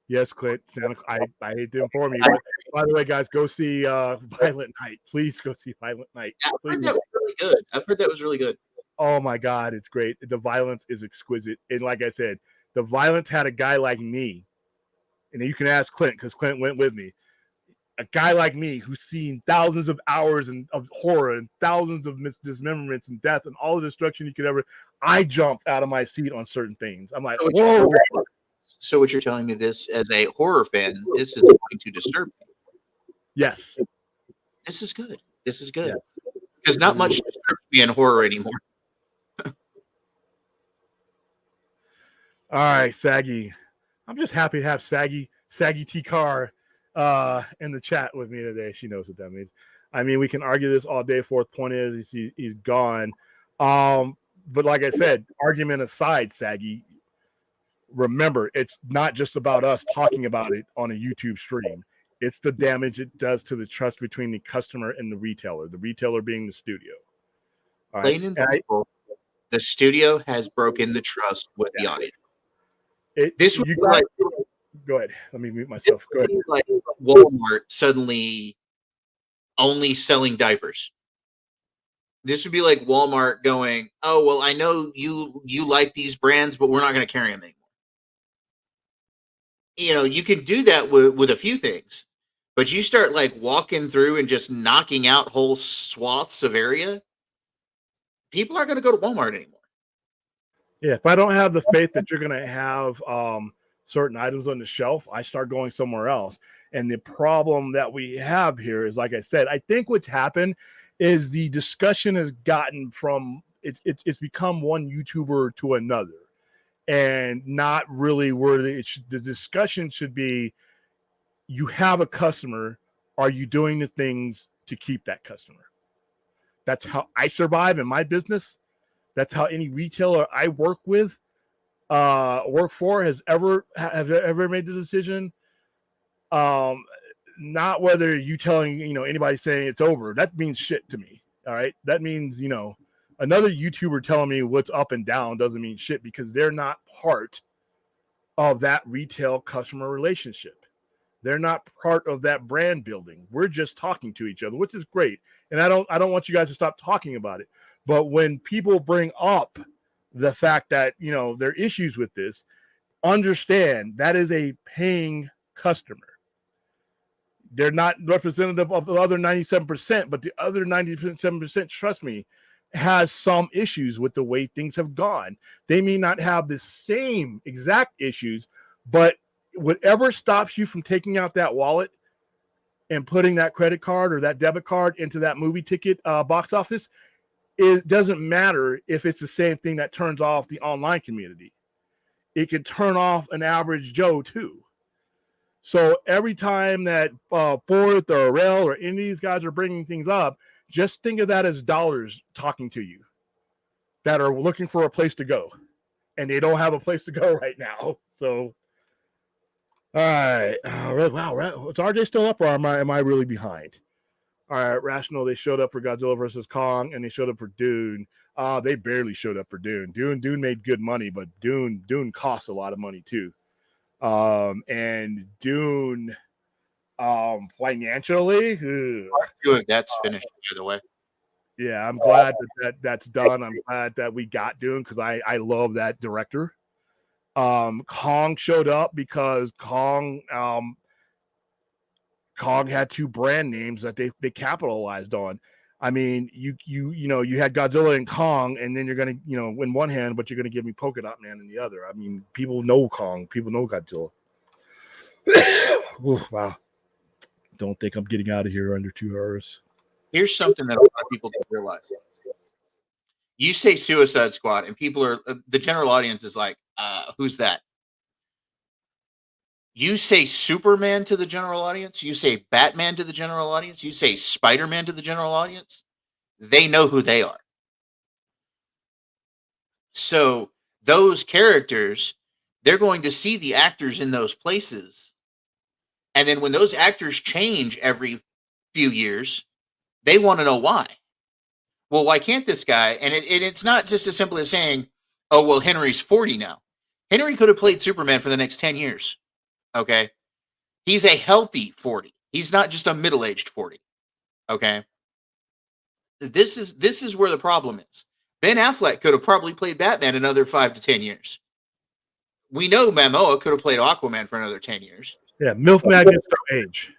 Yes, Clint. I hate to inform you, but by the way, guys, go see Violent Night. Please go see Violent Night. Yeah, I've heard Please. that was really good. I've heard that was really good. Oh my God, it's great. The violence is exquisite. And like I said, the violence had a guy like me, and you can ask Clint because Clint went with me. A guy like me who's seen thousands of hours of horror and thousands of dismemberments and death and all the destruction you could ever. I jumped out of my seat on certain things. I'm like, whoa. So what you're telling me, this as a horror fan, this is going to disturb me. Yes. This is good. This is good. Because not much disturbs me in horror anymore. All right, Saggy. I'm just happy to have Saggy T Car in the chat with me today. She knows what that means. I mean, we can argue this all day. Fourth point is he's gone. But like I said, argument aside, Saggy, remember, it's not just about us talking about it on a YouTube stream. It's the damage it does to the trust between the customer and the retailer being the studio. All right. Plain and simple, the studio has broken the trust with the audience. This would be like, go ahead. Let me mute myself. Go ahead. Like Walmart suddenly only selling diapers. This would be like Walmart going, "Oh, well, I know you like these brands, but we're not going to carry them anymore." You know, you can do that with a few things, but you start like walking through and just knocking out whole swaths of area, people aren't going to go to Walmart anymore. Yeah, if I don't have the faith that you're going to have certain items on the shelf, I start going somewhere else. And the problem that we have here is, like I said, I think what's happened is the discussion has gotten from it's become one YouTuber to another, and not really where the discussion should be. You have a customer. Are you doing the things to keep that customer? That's how I survive in my business. That's how any retailer I work for has ever made the decision. Not whether you telling, anybody saying it's over. That means shit to me. All right. That means, another YouTuber telling me what's up and down doesn't mean shit, because they're not part of that retail customer relationship. They're not part of that brand building. We're just talking to each other, which is great. And I don't want you guys to stop talking about it. But when people bring up the fact that, there are issues with this, understand that is a paying customer. They're not representative of the other 97%, but the other 97%, trust me, has some issues with the way things have gone. They may not have the same exact issues, but whatever stops you from taking out that wallet and putting that credit card or that debit card into that movie ticket box office, it doesn't matter if it's the same thing that turns off the online community. It can turn off an average Joe too. So every time that Forth or Rail or any of these guys are bringing things up, just think of that as dollars talking to you that are looking for a place to go, and they don't have a place to go right now. So, all right, wow, is RJ still up, or am I really behind? All right, Rational, they showed up for Godzilla versus Kong, and they showed up for Dune. They barely showed up for Dune. Dune made good money, but Dune costs a lot of money too. And Dune, financially, that's finished, by the way. Yeah, I'm glad that's done. I'm glad that we got Dune, because I love that director. Kong showed up because Kong had two brand names that they capitalized on. I mean, you had Godzilla and Kong, and then you're gonna, in one hand, but you're gonna give me Polka Dot Man in the other. I mean, people know Kong, people know Godzilla. Ooh, wow. Don't think I'm getting out of here under 2 hours. Here's something that a lot of people don't realize. You say Suicide Squad, and people are, the general audience is like, who's that? You say Superman to the general audience, you say Batman to the general audience, you say Spider-Man to the general audience, they know who they are. So those characters, they're going to see the actors in those places. And then when those actors change every few years, they want to know why. Well, why can't this guy? And it's not just as simple as saying, oh, well, Henry's 40 now. Henry could have played Superman for the next 10 years. Okay. He's a healthy 40. He's not just a middle-aged 40. Okay. This is where the problem is. Ben Affleck could have probably played Batman another 5 to 10 years. We know Momoa could have played Aquaman for another 10 years. Yeah, MILF magnets don't age.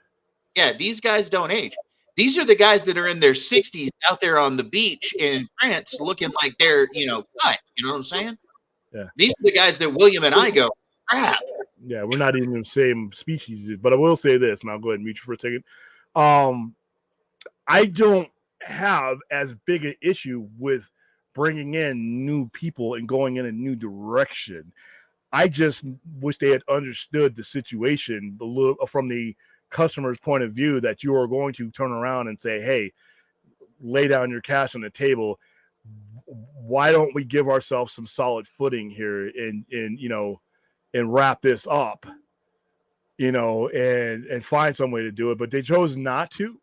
Yeah, these guys don't age. These are the guys that are in their 60s out there on the beach in France looking like they're, cut. You know what I'm saying? Yeah. These are the guys that William and I go, crap. Yeah, we're not even the same species. But I will say this, and I'll go ahead and mute you for a second. I don't have as big an issue with bringing in new people and going in a new direction. I just wish they had understood the situation a little from the customer's point of view, that you are going to turn around and say, hey, lay down your cash on the table. Why don't we give ourselves some solid footing here and wrap this up, and find some way to do it. But they chose not to.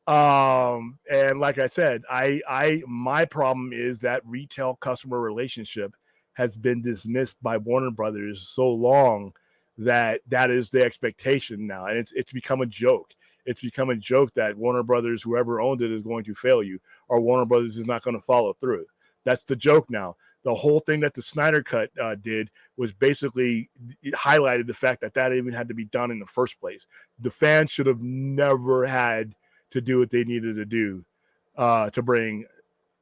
And like I said, my problem is that retail customer relationship has been dismissed by Warner Brothers so long that is the expectation now. And it's become a joke. It's become a joke that Warner Brothers, whoever owned it, is going to fail you, or Warner Brothers is not going to follow through. That's the joke now. The whole thing that the Snyder Cut did was basically highlighted the fact that even had to be done in the first place. The fans should have never had to do what they needed to do to bring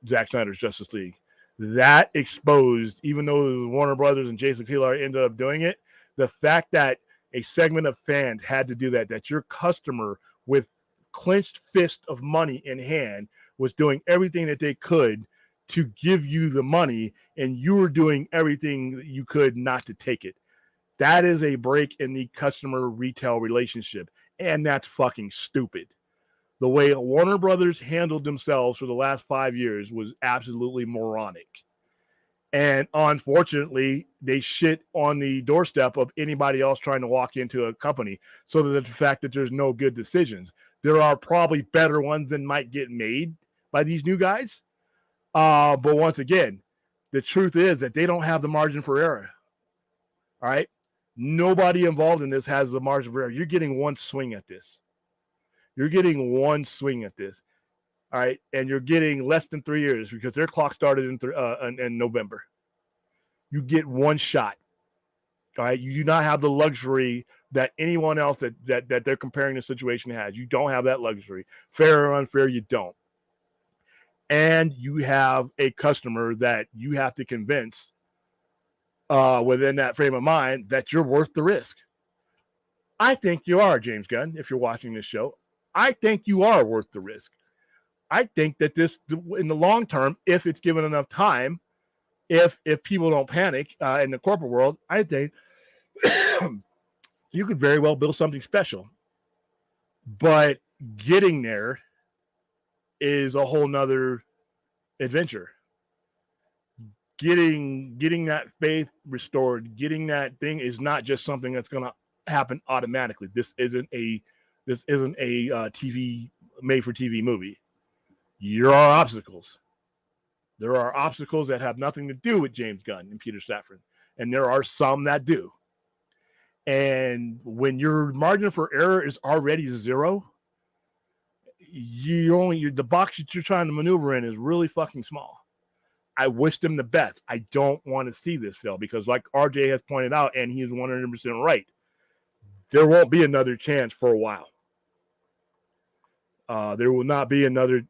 Zack Snyder's Justice League. That exposed, even though Warner Brothers and Jason Kilar ended up doing it, the fact that a segment of fans had to do that your customer with clenched fist of money in hand was doing everything that they could to give you the money, and you were doing everything that you could not to take it. That is a break in the customer retail relationship, and that's fucking stupid. The way Warner Brothers handled themselves for the last 5 years was absolutely moronic. And unfortunately, they shit on the doorstep of anybody else trying to walk into a company. So that the fact that there's no good decisions, there are probably better ones than might get made by these new guys. But once again, the truth is that they don't have the margin for error. All right. Nobody involved in this has the margin for error. You're getting one swing at this. All right. And you're getting less than 3 years because their clock started in November. You get one shot. All right. You do not have the luxury that anyone else that they're comparing the situation has. You don't have that luxury. Fair or unfair, you don't. And you have a customer that you have to convince within that frame of mind that you're worth the risk. I think you are, James Gunn, if you're watching this show. I think you are worth the risk. I think that this, in the long term, if it's given enough time, if people don't panic in the corporate world, I think you could very well build something special. But getting there is a whole nother adventure. Getting that faith restored, getting that thing is not just something that's going to happen automatically. This isn't a TV made for TV movie. There are obstacles. There are obstacles that have nothing to do with James Gunn and Peter Safran, and there are some that do. And when your margin for error is already zero, the box that you're trying to maneuver in is really fucking small. I wish them the best. I don't want to see this fail because, like RJ has pointed out, and he is 100% right, there won't be another chance for a while. There's not be another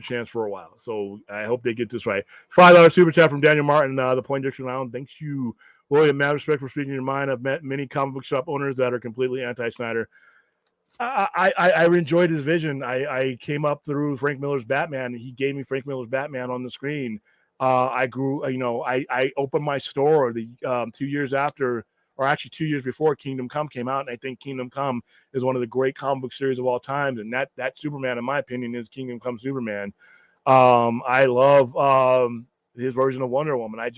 chance for a while. So I hope they get this right. $5 super chat from Daniel Martin, the Point Diction Lounge. Thanks you, William. Mad respect for speaking your mind. I've met many comic book shop owners that are completely anti-Snyder. I enjoyed his vision. I came up through Frank Miller's Batman. He gave me Frank Miller's Batman on the screen. I grew, I opened my store 2 years after, or actually 2 years before Kingdom Come came out. And I think Kingdom Come is one of the great comic book series of all time. And that Superman, in my opinion, is Kingdom Come Superman. I love his version of Wonder Woman. I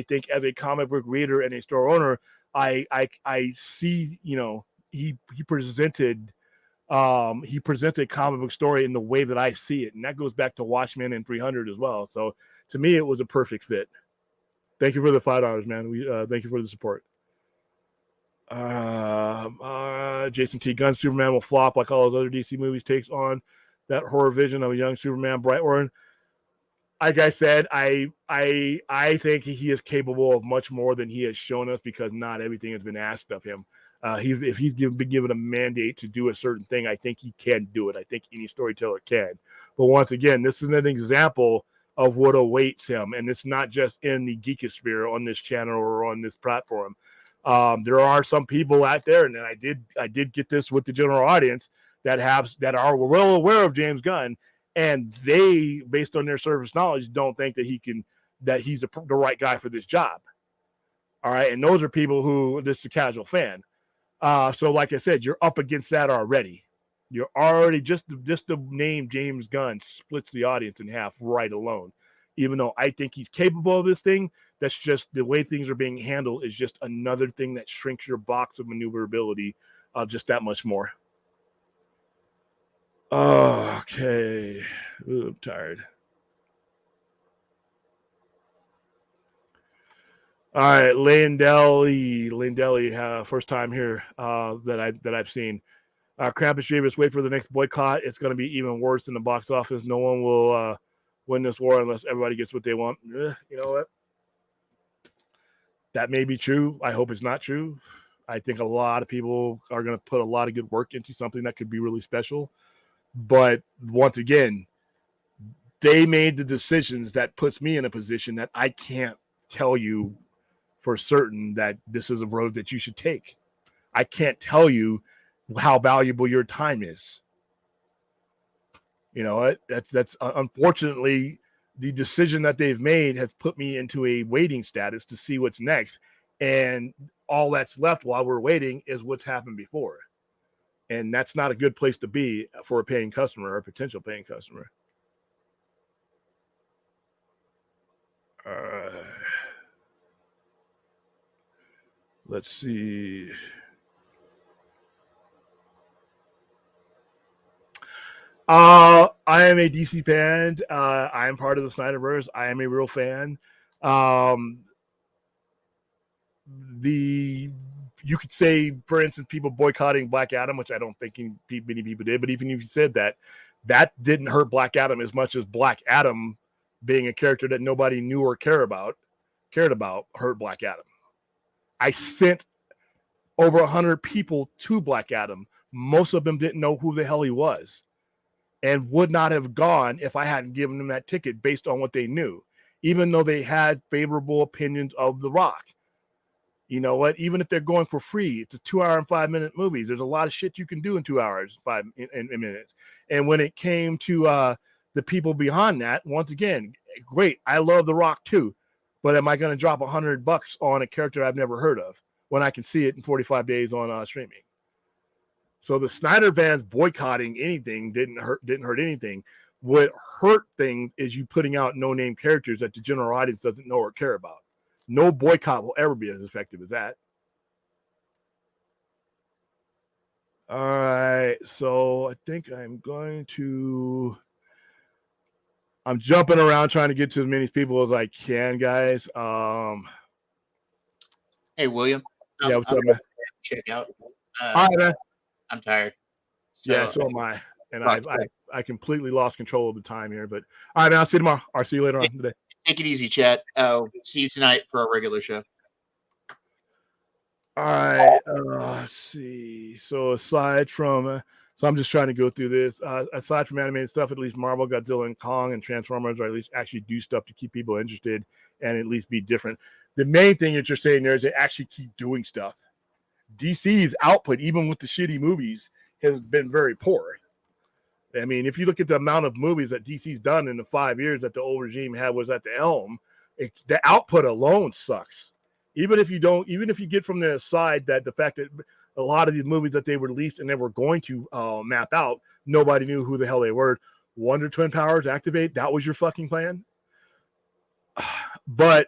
think as a comic book reader and a store owner, I see, he presented comic book story in the way that I see it. And that goes back to Watchmen and 300 as well. So to me, it was a perfect fit. Thank you for the $5, man. Thank you for the support. Jason T. Gunn Superman will flop like all those other DC movies. Takes on that horror vision of a young Superman, bright orange. Like I said, I think he is capable of much more than he has shown us because not everything has been asked of him. If he's been given a mandate to do a certain thing, I think he can do it. I think any storyteller can. But once again, this is an example of what awaits him, and it's not just in the geekosphere on this channel or on this platform. There are some people out there, and I did get this with the general audience that are well aware of James Gunn, and they, based on their surface knowledge, don't think that he's the right guy for this job. All right, and those are people who this is a casual fan. So, like I said, you're up against that already. You're already just the name James Gunn splits the audience in half right alone. Even though I think he's capable of this thing, that's just the way things are being handled is just another thing that shrinks your box of maneuverability just that much more. Oh, okay. Ooh, I'm tired. All right, Landelli, first time here that I've seen. Krampus Davis, wait for the next boycott. It's going to be even worse in the box office. No one will win this war unless everybody gets what they want. You know what? That may be true. I hope it's not true. I think a lot of people are going to put a lot of good work into something that could be really special. But once again, they made the decisions that puts me in a position that I can't tell you for certain that this is a road that you should take. I can't tell you how valuable your time is. You know what? That's unfortunately the decision that they've made has put me into a waiting status to see what's next. And all that's left while we're waiting is what's happened before. And that's not a good place to be for a paying customer or a potential paying customer. Let's see. I am a DC fan. I am part of the Snyderverse. I am a real fan. You could say, for instance, people boycotting Black Adam, which I don't think many people did. But even if you said that, that didn't hurt Black Adam as much as Black Adam being a character that nobody knew or cared about hurt Black Adam. I sent over 100 people to Black Adam. Most of them didn't know who the hell he was and would not have gone if I hadn't given them that ticket based on what they knew, even though they had favorable opinions of The Rock. You know what? Even if they're going for free, it's a 2-hour and 5-minute movie. There's a lot of shit you can do in 2 hours, 5 minutes. And when it came to the people behind that, once again, great. I love The Rock too, but am I going to drop $100 on a character I've never heard of when I can see it in 45 days on streaming? So the Snyder fans boycotting anything didn't hurt anything. What hurt things is you putting out no-name characters that the general audience doesn't know or care about. No boycott will ever be as effective as that. All right, so I think I'm jumping around trying to get to as many people as I can, guys. Hey, William. Yeah, what's up, man? Check out. All right, man. I'm tired. So am I. And I completely lost control of the time here. But all right, man, I'll see you tomorrow. I'll see you later on today. Take it easy, chat. See you tonight for our regular show. All right. Let's see. So aside from, so I'm just trying to go through this. Aside from animated stuff, at least Marvel, Godzilla, and Kong, and Transformers, or at least actually do stuff to keep people interested and at least be different. The main thing that you're saying there is they actually keep doing stuff. DC's output, even with the shitty movies, has been very poor. I mean, if you look at the amount of movies that DC's done in the 5 years that the old regime was at the helm, the output alone sucks. Even if you get from the side that the fact that a lot of these movies that they released and they were going to map out, nobody knew who the hell they were. Wonder Twin Powers activate, that was your fucking plan. But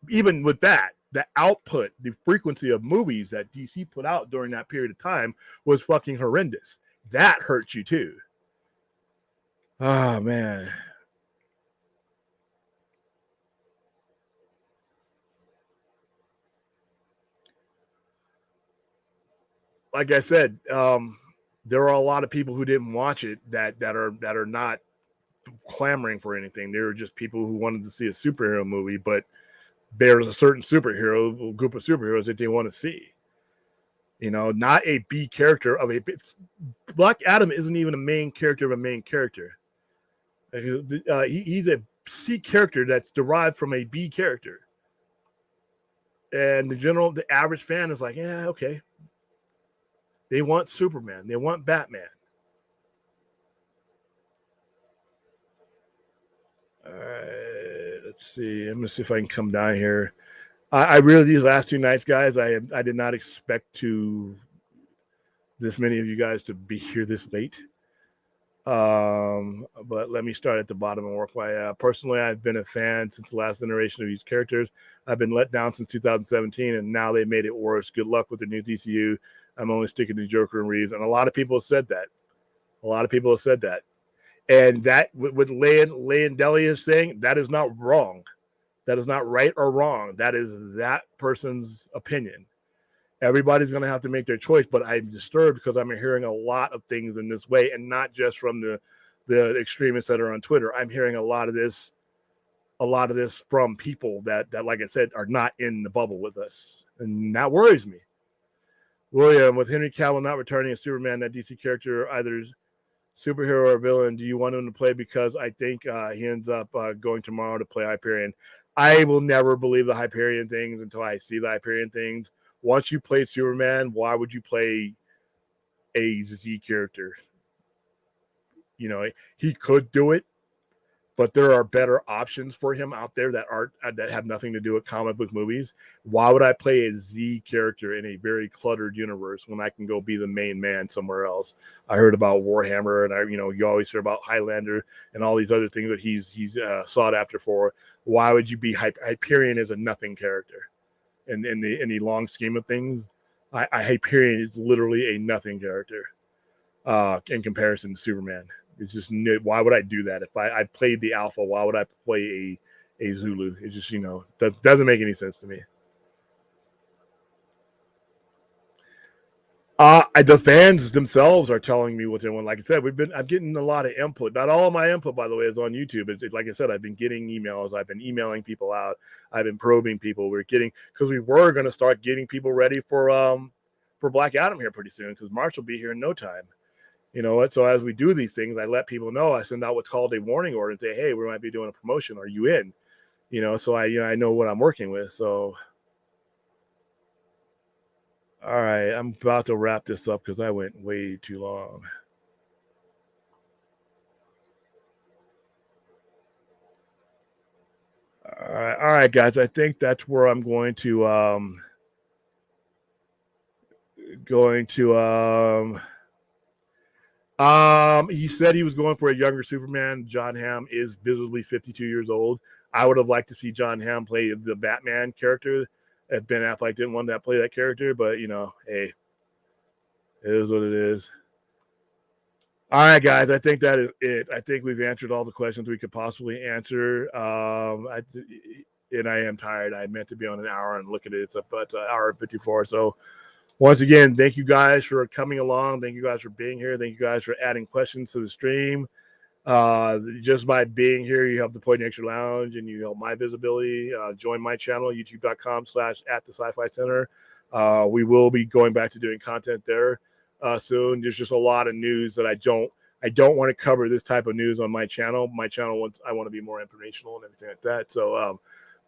even with that, the output, the frequency of movies that DC put out during that period of time was fucking horrendous. That hurts you too. Oh, man. like I said, there are a lot of people who didn't watch it that are not clamoring for anything. They were just people who wanted to see a superhero movie, but there's a certain superhero group of superheroes that they want to see. Not a B character of a Black Adam isn't even a main character of a main character. He's a C character that's derived from a B character, and the average fan is like, yeah, okay. They want Superman. They want Batman. All right, let's see. I'm gonna see if I can come down here. I really, these last 2 nights, guys, I did not expect this many of you guys to be here this late. But let me start at the bottom and work my personally, I've been a fan since the last iteration of these characters. I've been let down since 2017, and now they made it worse. Good luck with the new DCU. I'm only sticking to Joker and Reeves, and a lot of people have said that. And that what Leandeli is saying, that is not wrong. That is not right or wrong. That is that person's opinion. Everybody's going to have to make their choice, but I'm disturbed because I'm hearing a lot of things in this way, and not just from the extremists that are on Twitter. I'm hearing a lot of this from people that, like I said, are not in the bubble with us, and that worries me. William, with Henry Cavill not returning as Superman, that DC character, either superhero or villain, do you want him to play? Because I think he ends up going tomorrow to play Hyperion. I will never believe the Hyperion things until I see the Hyperion things. Once you played Superman, why would you play a Z character? He could do it, but there are better options for him out there that have nothing to do with comic book movies. Why would I play a Z character in a very cluttered universe when I can go be the main man somewhere else? I heard about Warhammer, and you always hear about Highlander and all these other things that he's sought after for. Why would you be Hyperion is a nothing character? In the long scheme of things, Hyperion is literally a nothing character in comparison to Superman. It's just, why would I do that? If I played the Alpha, why would I play a Zulu? It just, doesn't make any sense to me. The fans themselves are telling me what they want. Like I said, I'm getting a lot of input. Not all of my input, by the way, is on YouTube. It's like I said, I've been getting emails. I've been emailing people out. I've been probing people. Because we were going to start getting people ready for Black Adam here pretty soon, because March will be here in no time. So as we do these things, I let people know. I send out what's called a warning order and say, hey, we might be doing a promotion. Are you in? So I know what I'm working with. So, all right, I'm about to wrap this up because I went way too long. All right, guys. I think that's where I'm going to he said he was going for a younger Superman. John Hamm is visibly 52 years old. I would have liked to see John Hamm play the Batman character if Ben Affleck didn't want to play that character, but hey, it is what it is. All right, guys, I think that is it. I think we've answered all the questions we could possibly answer. And I am tired. I meant to be on an hour, and look at it, it's about an hour and 54. So once again, thank you guys for coming along. Thank you guys for being here. Thank you guys for adding questions to the stream. Just by being here, you help the Point Extra Lounge, and you help my visibility. Join my channel, youtube.com/@the-sci-fi center. We will be going back to doing content there soon. There's just a lot of news that I don't want to cover this type of news on my channel. I want to be more informational and everything like that. So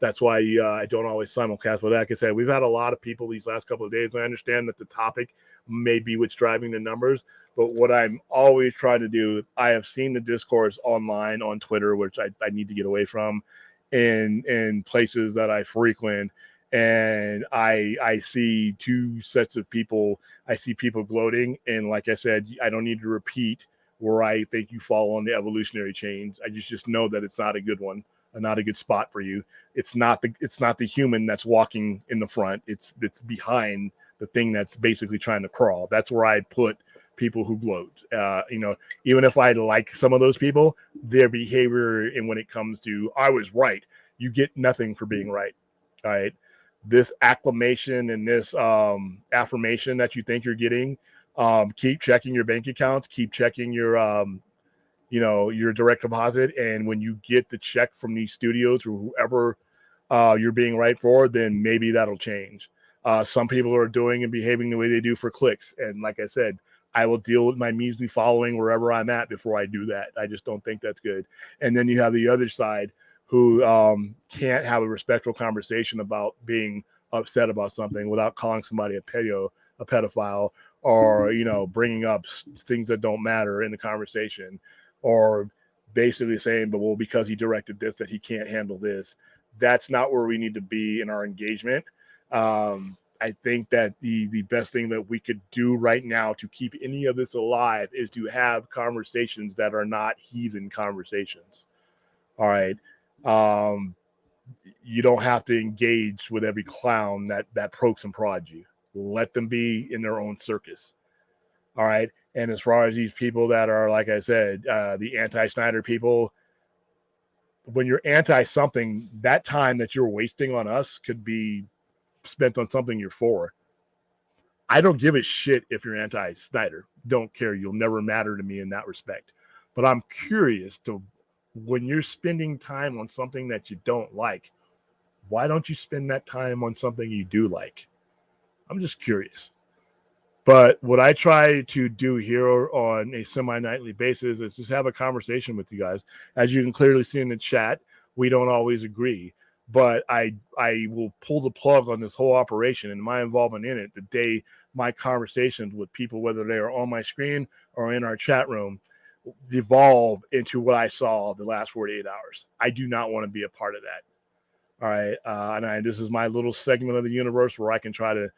that's why I don't always simulcast. But like I said, we've had a lot of people these last couple of days. And I understand that the topic may be what's driving the numbers. But what I'm always trying to do, I have seen the discourse online on Twitter, which I need to get away from, in places that I frequent. And I see two sets of people. I see people gloating. And like I said, I don't need to repeat where I think you fall on the evolutionary chain. I just know that it's not a good one. Not a good spot for you. It's not the human that's walking in the front. It's behind the thing that's basically trying to crawl. That's where I put people who gloat. Even if I like some of those people, their behavior, and when it comes to I was right, you get nothing for being right. All right. this acclamation and this affirmation that you think you're getting, keep checking your bank accounts, keep checking your your direct deposit. And when you get the check from these studios or whoever you're being right for, then maybe that'll change. Some people are doing and behaving the way they do for clicks. And like I said, I will deal with my measly following wherever I'm at before I do that. I just don't think that's good. And then you have the other side who can't have a respectful conversation about being upset about something without calling somebody a pedophile, or bringing up things that don't matter in the conversation, or basically saying, but well, because he directed this, that he can't handle this. That's not where we need to be in our engagement. I think that the best thing that we could do right now to keep any of this alive is to have conversations that are not heathen conversations. All right. You don't have to engage with every clown that pokes and prods you. Let them be in their own circus. All right. And as far as these people that are, like I said, the anti-Snyder people, when you're anti-something, that time that you're wasting on us could be spent on something you're for. I don't give a shit if you're anti-Snyder. Don't care. You'll never matter to me in that respect. But I'm curious to, when you're spending time on something that you don't like, why don't you spend that time on something you do like? I'm just curious. But what I try to do here on a semi-nightly basis is just have a conversation with you guys. As you can clearly see in the chat, we don't always agree. But I will pull the plug on this whole operation and my involvement in it the day my conversations with people, whether they are on my screen or in our chat room, devolve into what I saw the last 48 hours. I do not want to be a part of that. All right. This is my little segment of the universe where I can try to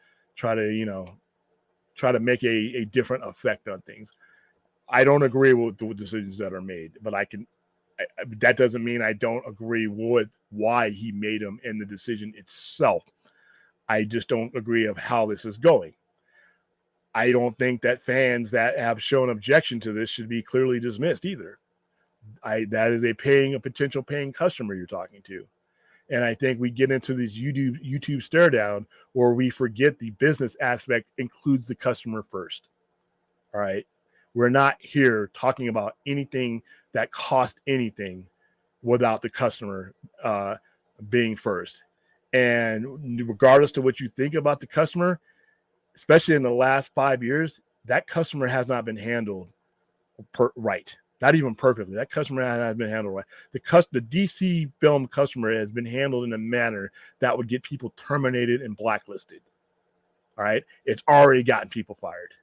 make a different effect on things. I don't agree with the decisions that are made, but that doesn't mean I don't agree with why he made them and the decision itself. I just don't agree of how this is going. I don't think that fans that have shown objection to this should be clearly dismissed either. That is a potential paying customer you're talking to. And I think we get into this YouTube stare down where we forget the business aspect includes the customer first. All right. We're not here talking about anything that cost anything without the customer being first. And regardless to what you think about the customer, especially in the last 5 years, that customer has not been handled right. Not even perfectly. That customer has been handled right. The DC film customer has been handled in a manner that would get people terminated and blacklisted. All right. It's already gotten people fired.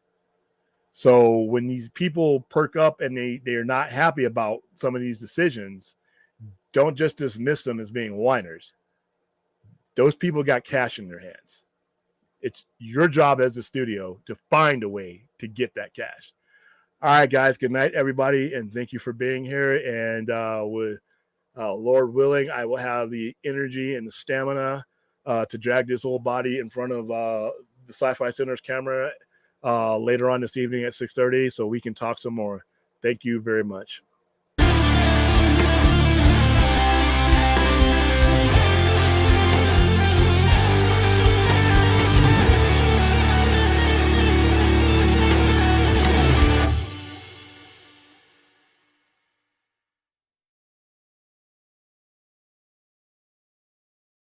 So when these people perk up and they are not happy about some of these decisions, don't just dismiss them as being whiners. Those people got cash in their hands. It's your job as a studio to find a way to get that cash. All right, guys. Good night, everybody, and thank you for being here. And with Lord willing, I will have the energy and the stamina to drag this old body in front of the Sci-Fi Center's camera later on this evening at 6:30, so we can talk some more. Thank you very much.